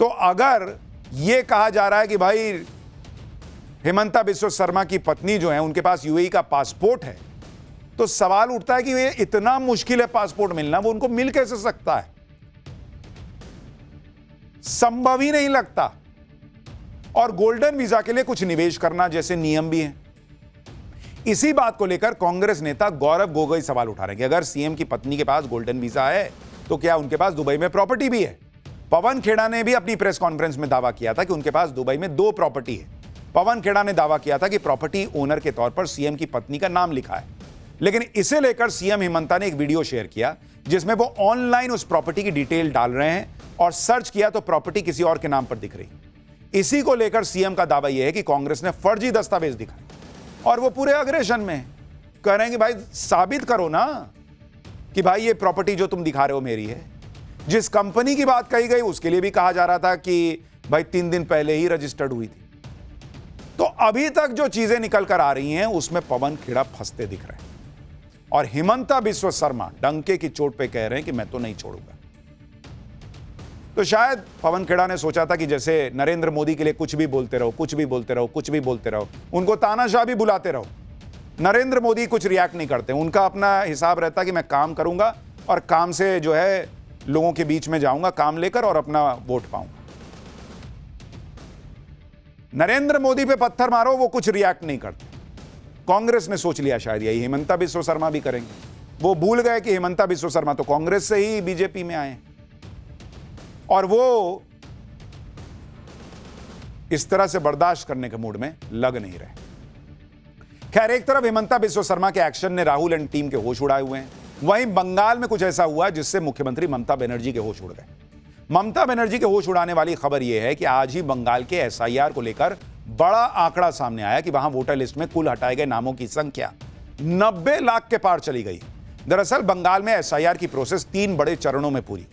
तो अगर यह कहा जा रहा है कि भाई हेमंता बिस्वा शर्मा की पत्नी जो है उनके पास यूएई का पासपोर्ट है, तो सवाल उठता है कि ये इतना मुश्किल है पासपोर्ट मिलना, वो उनको मिल कैसे सकता है? संभव ही नहीं लगता। और गोल्डन वीजा के लिए कुछ निवेश करना जैसे नियम भी हैं। इसी बात को लेकर कांग्रेस नेता गौरव गोगोई सवाल उठा रहे हैं कि अगर सीएम की पत्नी के पास गोल्डन वीजा है तो क्या उनके पास दुबई में प्रॉपर्टी भी है। पवन खेड़ा ने भी अपनी प्रेस कॉन्फ्रेंस में दावा किया था कि उनके पास दुबई में 2 प्रॉपर्टी है। पवन खेड़ा ने दावा किया था कि प्रॉपर्टी ओनर के तौर पर सीएम की पत्नी का नाम लिखा है, लेकिन इसे लेकर सीएम हेमंता ने एक वीडियो शेयर किया जिसमें वो ऑनलाइन उस प्रॉपर्टी की डिटेल डाल रहे हैं और सर्च किया तो प्रॉपर्टी किसी और के नाम पर दिख रही। इसी को लेकर सीएम का दावा यह है कि कांग्रेस ने फर्जी दस्तावेज दिखाए और वो पूरे अग्रेशन में कह रहे हैं कि भाई साबित करो ना कि भाई ये प्रॉपर्टी जो तुम दिखा रहे हो मेरी है। जिस कंपनी की बात कही गई उसके लिए भी कहा जा रहा था कि भाई 3 दिन पहले ही रजिस्टर्ड हुई थी। तो अभी तक जो चीजें निकल कर आ रही हैं उसमें पवन खेड़ा फंसते दिख रहे हैं और हिमंता बिस्वा शर्मा डंके की चोट पे कह रहे हैं कि मैं तो नहीं छोड़ूंगा। तो शायद पवन खेड़ा ने सोचा था कि जैसे नरेंद्र मोदी के लिए कुछ भी बोलते रहो, कुछ भी बोलते रहो, कुछ भी बोलते रहो, उनको तानाशाह भी बुलाते रहो। नरेंद्र मोदी कुछ रिएक्ट नहीं करते, उनका अपना हिसाब रहता कि मैं काम करूंगा और काम से जो है लोगों के बीच में जाऊंगा काम लेकर और अपना वोट पाऊंगा। नरेंद्र मोदी पे पत्थर मारो, वो कुछ रिएक्ट नहीं करते। कांग्रेस ने सोच लिया शायद यही हिमंता बिस्वा शर्मा भी करेंगे। वो भूल गए कि हिमंता बिस्वा शर्मा तो कांग्रेस से ही बीजेपी में आए और वो इस तरह से बर्दाश्त करने के मूड में लग नहीं रहे। खैर, एक तरफ हिमंता बिस्वा शर्मा के एक्शन ने राहुल एंड टीम के होश उड़ाए हुए हैं, वहीं बंगाल में कुछ ऐसा हुआ जिससे मुख्यमंत्री ममता बनर्जी के होश उड़ गए। ममता बनर्जी के होश उड़ाने वाली खबर यह है कि आज ही बंगाल के एसआईआर को लेकर बड़ा आंकड़ा सामने आया कि वहां वोटर लिस्ट में कुल हटाए गए नामों की संख्या 90 लाख के पार चली गई। दरअसल बंगाल में एसआईआर की प्रोसेस 3 बड़े चरणों में पूरी।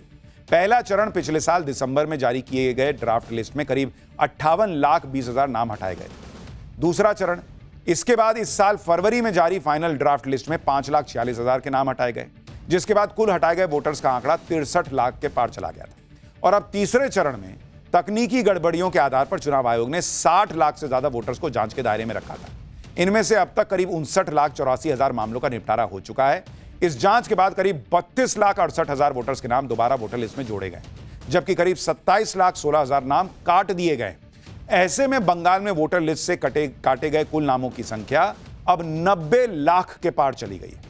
पहला चरण पिछले साल दिसंबर में जारी किए गए ड्राफ्ट लिस्ट में करीब 58,20,000 नाम हटाए गए। दूसरा चरण इसके बाद इस साल फरवरी में जारी फाइनल ड्राफ्ट लिस्ट में 5,46,000 के नाम हटाए गए, जिसके बाद कुल हटाए गए वोटर्स का आंकड़ा 63 लाख के पार चला गया था। और अब तीसरे चरण में तकनीकी गड़बड़ियों के आधार पर चुनाव आयोग ने 60 लाख से ज्यादा वोटर्स को जांच के दायरे में रखा था। इनमें से अब तक करीब 59,84,000 मामलों का निपटारा हो चुका है। इस जांच के बाद करीब 32,68,000 वोटर्स के नाम दोबारा वोटर लिस्ट में जोड़े गए, जबकि करीब 27,16,000 नाम काट दिए गए। ऐसे में बंगाल में वोटर लिस्ट से काटे गए कुल नामों की संख्या अब 90 लाख के पार चली गई है।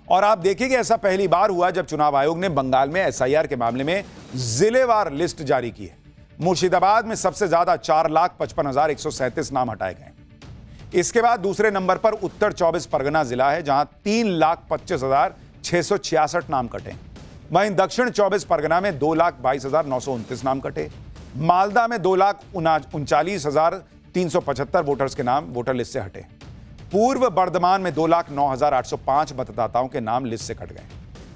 और आप देखिए कि ऐसा पहली बार हुआ जब चुनाव आयोग ने बंगाल में एसआईआर के मामले में जिलेवार लिस्ट जारी की है। मुर्शिदाबाद में सबसे ज्यादा 4,55,137 नाम हटाए गए। इसके बाद दूसरे नंबर पर उत्तर 24 परगना जिला है, जहां 3,25,666 नाम कटे। वहीं दक्षिण 24 परगना में 2,22,929 नाम कटे। मालदा में 2,39,375 वोटर्स के नाम वोटर लिस्ट से हटे। पूर्व बर्धमान में 2,09,805 मतदाताओं के नाम लिस्ट से कट गए।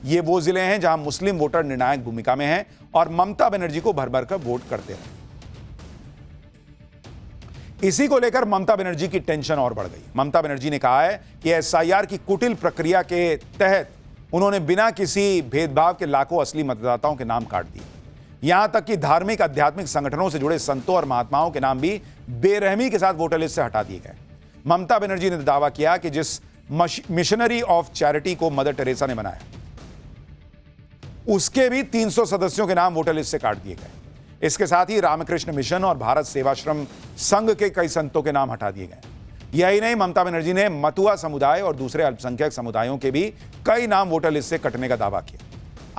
ये वो जिले हैं जहां मुस्लिम वोटर निर्णायक भूमिका में हैं और ममता बनर्जी को भर भर कर वोट करते रहे। इसी को लेकर ममता बनर्जी की टेंशन और बढ़ गई। ममता बनर्जी ने कहा है कि एसआईआर की कुटिल प्रक्रिया के तहत उन्होंने बिना किसी भेदभाव के लाखों असली मतदाताओं के नाम काट दिए। यहां तक कि धार्मिक आध्यात्मिक संगठनों से जुड़े संतों और महात्माओं के नाम भी बेरहमी के साथ वोटर लिस्ट से हटा दिए गए। ममता बनर्जी ने दावा किया कि जिस मिशनरी ऑफ चैरिटी को मदर टेरेसा ने बनाया, उसके भी 300 सदस्यों के नाम वोटर लिस्ट से काट दिए गए। इसके साथ ही रामकृष्ण मिशन और भारत सेवाश्रम संघ के कई संतों के नाम हटा दिए गए। यही नहीं, ममता बनर्जी ने मतुआ समुदाय और दूसरे अल्पसंख्यक समुदायों के भी कई नाम वोटर लिस्ट से कटने का दावा किया।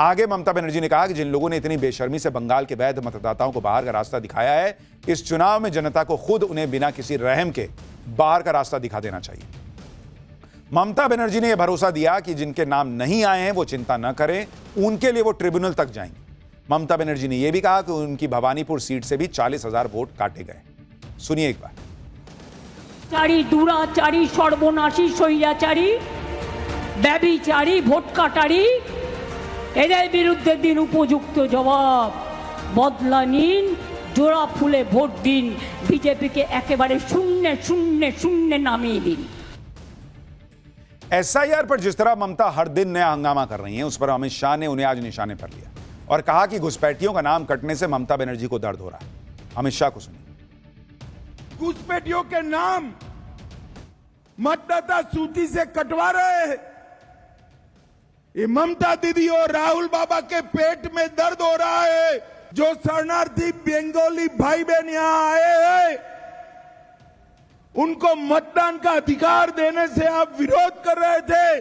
आगे ममता बनर्जी ने कहा कि जिन लोगों ने इतनी बेशर्मी से बंगाल के वैध मतदाताओं को बाहर का रास्ता दिखाया है, इस चुनाव में जनता को खुद उन्हें बिना किसी रहम के बाहर का रास्ता दिखा देना चाहिए। ममता बनर्जी ने यह भरोसा दिया कि जिनके नाम नहीं आए हैं वो चिंता न करें, उनके लिए वो ट्रिब्यूनल तक जाएंगे। ममता बनर्जी ने यह भी कहा कि उनकी भवानीपुर सीट से भी 40,000 वोट काटे गए। सुनिए एक बार। चारी दुराचारी सर्वनाशी स्वैराचारी ব্যবিচারী ভোট কাটারি এদের বিরুদ্ধে দিন উপযুক্ত জবাব। বদলা নিন, জোড়া ফুলে ভোট দিন, বিজেপিকে একেবারে শূন্য শূন্য শূন্য নামিয়ে দিন। एसआईआर पर जिस तरह ममता हर दिन नया हंगामा कर रही हैं, उस पर अमित शाह ने उन्हें आज निशाने पर लिया और कहा कि घुसपैठियों का नाम कटने से ममता बनर्जी को दर्द हो रहा है। अमित शाह को सुनिए। घुसपैठियों के नाम मतदाता सूची से कटवा रहे हैं। ये ममता दीदी और राहुल बाबा के पेट में दर्द हो रहा है जो शरणार्थी बंगाली भाई बहन यहाँ आए हैं, उनको मतदान का अधिकार देने से आप विरोध कर रहे थे,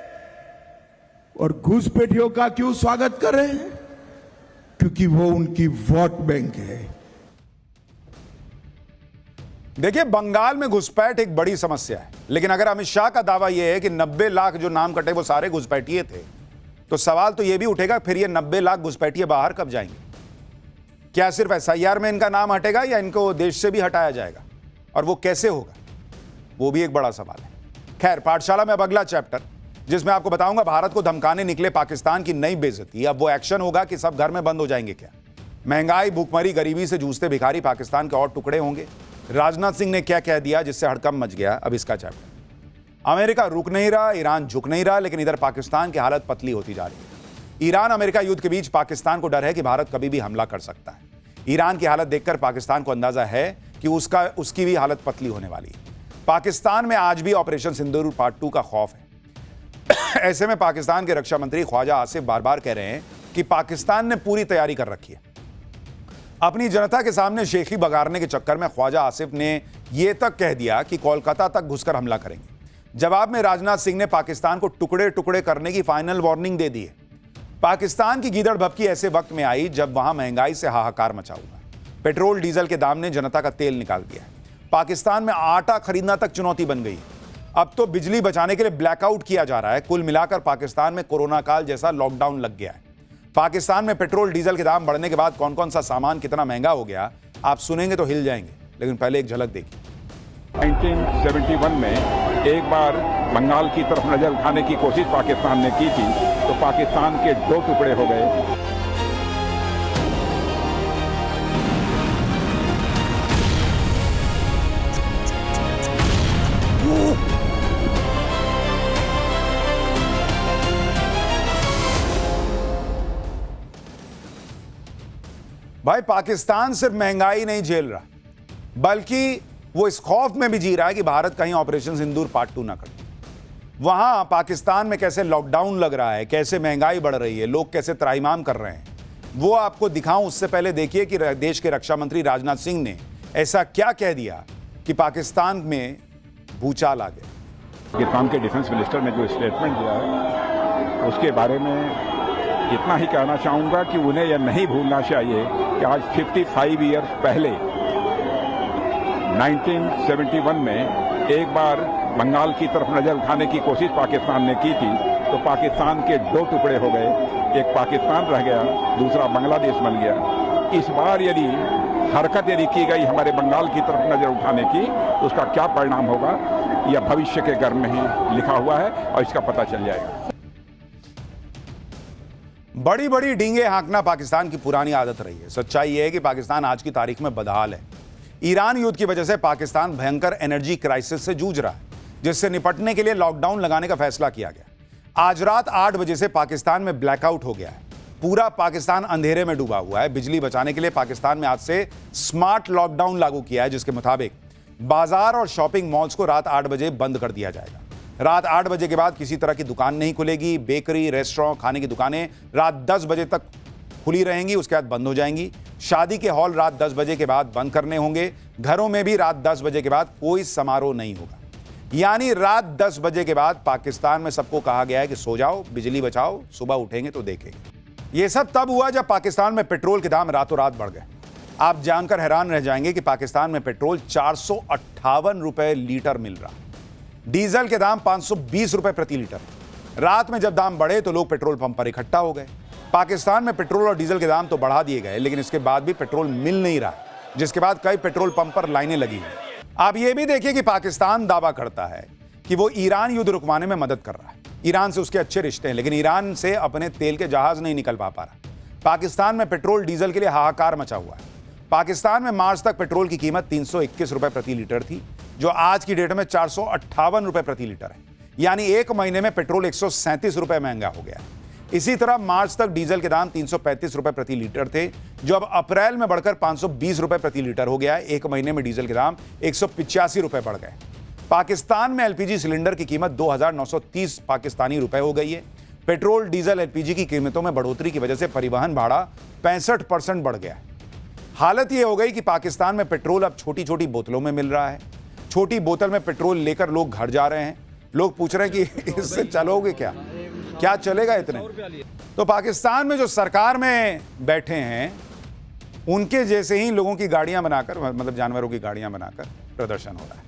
और घुसपैठियों का क्यों स्वागत कर रहे हैं? क्योंकि वो उनकी वोट बैंक है। देखिए, बंगाल में घुसपैठ एक बड़ी समस्या है, लेकिन अगर अमित शाह का दावा यह है कि 90 लाख जो नाम कटे वो सारे घुसपैठिए थे, तो सवाल तो यह भी उठेगा फिर ये 90 लाख घुसपैठिए बाहर कब जाएंगे? क्या सिर्फ एसआईआर में इनका नाम हटेगा या इनको देश से भी हटाया जाएगा, और वो कैसे होगा, वो भी एक बड़ा सवाल है। खैर, पाठशाला में अब अगला चैप्टर, जिसमें आपको बताऊंगा भारत को धमकाने निकले पाकिस्तान की नई बेइज्जती। अब वो एक्शन होगा कि सब घर में बंद हो जाएंगे क्या? महंगाई, भूखमरी, गरीबी से जूझते भिखारी पाकिस्तान के और टुकड़े होंगे? राजनाथ सिंह ने क्या कह दिया जिससे हड़कंप मच गया? अब इसका चैप्टर। अमेरिका रुक नहीं रहा, ईरान झुक नहीं रहा, लेकिन इधर पाकिस्तान की हालत पतली होती जा रही है। ईरान अमेरिका युद्ध के बीच पाकिस्तान को डर है कि भारत कभी भी हमला कर सकता है। ईरान की हालत देखकर पाकिस्तान को अंदाजा है कि उसकी भी हालत पतली होने वाली है। पाकिस्तान में आज भी ऑपरेशन सिंदूर पार्ट 2 का खौफ है। ऐसे में पाकिस्तान के रक्षा मंत्री ख्वाजा आसिफ बार बार कह रहे हैं कि पाकिस्तान ने पूरी तैयारी कर रखी है। अपनी जनता के सामने शेखी बगाड़ने के चक्कर में ख्वाजा आसिफ ने यह तक कह दिया कि कोलकाता तक घुसकर हमला करेंगे। जवाब में राजनाथ सिंह ने पाकिस्तान को टुकड़े टुकड़े करने की फाइनल वार्निंग दे दी है। पाकिस्तान की गीदड़ भभकी ऐसे वक्त में आई जब वहां महंगाई से हाहाकार मचा हुआ। पेट्रोल डीजल के दाम ने जनता का तेल निकाल दिया है। पाकिस्तान में आटा खरीदना तक चुनौती बन गई। अब तो बिजली बचाने के लिए ब्लैकआउट किया जा रहा है। कुल मिलाकर पाकिस्तान में कोरोना काल जैसा लॉकडाउन लग गया है। पाकिस्तान में पेट्रोल डीजल के दाम बढ़ने के बाद कौन कौन सा सामान कितना महंगा हो गया, आप सुनेंगे तो हिल जाएंगे। लेकिन पहले एक झलक देखिए। 1971 में एक बार बंगाल की तरफ नजर उठाने की कोशिश पाकिस्तान ने की थी, तो पाकिस्तान के 2 टुकड़े हो गए। भाई, पाकिस्तान सिर्फ महंगाई नहीं झेल रहा, बल्कि वो इस खौफ में भी जी रहा है कि भारत कहीं ऑपरेशन सिंदूर पार्ट 2 ना कर दे। वहां पाकिस्तान में कैसे लॉकडाउन लग रहा है, कैसे महंगाई बढ़ रही है, लोग कैसे त्राहिमाम कर रहे हैं, वो आपको दिखाऊं उससे पहले देखिए कि देश के रक्षा मंत्री राजनाथ सिंह ने ऐसा क्या कह दिया कि पाकिस्तान में भूचाल आ गया। पाकिस्तान के डिफेंस मिनिस्टर ने जो स्टेटमेंट दिया है, उसके बारे में इतना ही कहना चाहूँगा कि उन्हें यह नहीं भूलना चाहिए कि आज 55 ईयर्स पहले 1971 में एक बार बंगाल की तरफ नजर उठाने की कोशिश पाकिस्तान ने की थी, तो पाकिस्तान के 2 टुकड़े हो गए। एक पाकिस्तान रह गया, दूसरा बांग्लादेश बन गया। इस बार यदि हरकत की गई हमारे बंगाल की तरफ नजर उठाने की, तो उसका क्या परिणाम होगा, यह भविष्य के गर्भ में ही लिखा हुआ है और इसका पता चल जाएगा। बड़ी बड़ी डींगे हाँकना पाकिस्तान की पुरानी आदत रही है। सच्चाई यह है कि पाकिस्तान आज की तारीख में बदहाल है। ईरान युद्ध की वजह से पाकिस्तान भयंकर एनर्जी क्राइसिस से जूझ रहा है, जिससे निपटने के लिए लॉकडाउन लगाने का फैसला किया गया। आज रात 8 बजे से पाकिस्तान में ब्लैकआउट हो गया है। पूरा पाकिस्तान अंधेरे में डूबा हुआ है। बिजली बचाने के लिए पाकिस्तान में आज से स्मार्ट लॉकडाउन लागू किया है, जिसके मुताबिक बाजार और शॉपिंग मॉल्स को रात 8 बजे बंद कर दिया जाएगा। रात 8 बजे के बाद किसी तरह की दुकान नहीं खुलेगी। बेकरी, रेस्टोरेंट, खाने की दुकानें रात 10 बजे तक खुली रहेंगी, उसके बाद बंद हो जाएंगी। शादी के हॉल रात 10 बजे के बाद बंद करने होंगे। घरों में भी रात 10 बजे के बाद कोई समारोह नहीं होगा। यानी रात 10 बजे के बाद पाकिस्तान में सबको कहा गया है कि सो जाओ, बिजली बचाओ, सुबह उठेंगे तो देखेंगे। यह सब तब हुआ जब पाकिस्तान में पेट्रोल के दाम रातों रात बढ़ गए। आप जानकर हैरान रह जाएंगे कि पाकिस्तान में पेट्रोल 458 रुपए लीटर मिल रहा, डीजल के दाम 520 रुपए प्रति लीटर। रात में जब दाम बढ़े तो लोग पेट्रोल पंप पर इकट्ठा हो गए। पाकिस्तान में पेट्रोल और डीजल के दाम तो बढ़ा दिए गए, लेकिन इसके बाद भी पेट्रोल मिल नहीं रहा, जिसके बाद कई पेट्रोल पंप पर लाइनें लगी हुई। आप ये भी देखिए कि पाकिस्तान दावा करता है कि वो ईरान युद्ध रुकवाने में मदद कर रहा है। ईरान से उसके अच्छे रिश्ते हैं, लेकिन ईरान से अपने तेल के जहाज नहीं निकल पा रहा। पाकिस्तान में पेट्रोल डीजल के लिए हाहाकार मचा हुआ है। पाकिस्तान में मार्च तक पेट्रोल की कीमत 321 रुपए प्रति लीटर थी, जो आज की डेट में 458 रुपए प्रति लीटर है। यानी एक महीने में पेट्रोल 137 रुपए महंगा हो गया। इसी तरह मार्च तक डीजल के दाम 335 रुपए प्रति लीटर थे, जो अब अप्रैल में बढ़कर 520 रुपए प्रति लीटर हो गया है। एक महीने में डीजल के दाम 185 रुपए बढ़ गए। पाकिस्तान में एलपीजी सिलेंडर की कीमत 2,930 पाकिस्तानी रुपए हो गई है। पेट्रोल, डीजल, एलपीजी की कीमतों में बढ़ोतरी की वजह से परिवहन भाड़ा 65% बढ़ गया है। हालत ये हो गई कि पाकिस्तान में पेट्रोल अब छोटी छोटी बोतलों में मिल रहा है। छोटी बोतल में पेट्रोल लेकर लोग घर जा रहे हैं। लोग पूछ रहे हैं कि इससे चलोगे क्या, क्या चलेगा इतने। तो पाकिस्तान में जो सरकार में बैठे हैं उनके जैसे ही लोगों की गाड़ियां बनाकर, मतलब जानवरों की गाड़ियां बनाकर प्रदर्शन हो रहा है।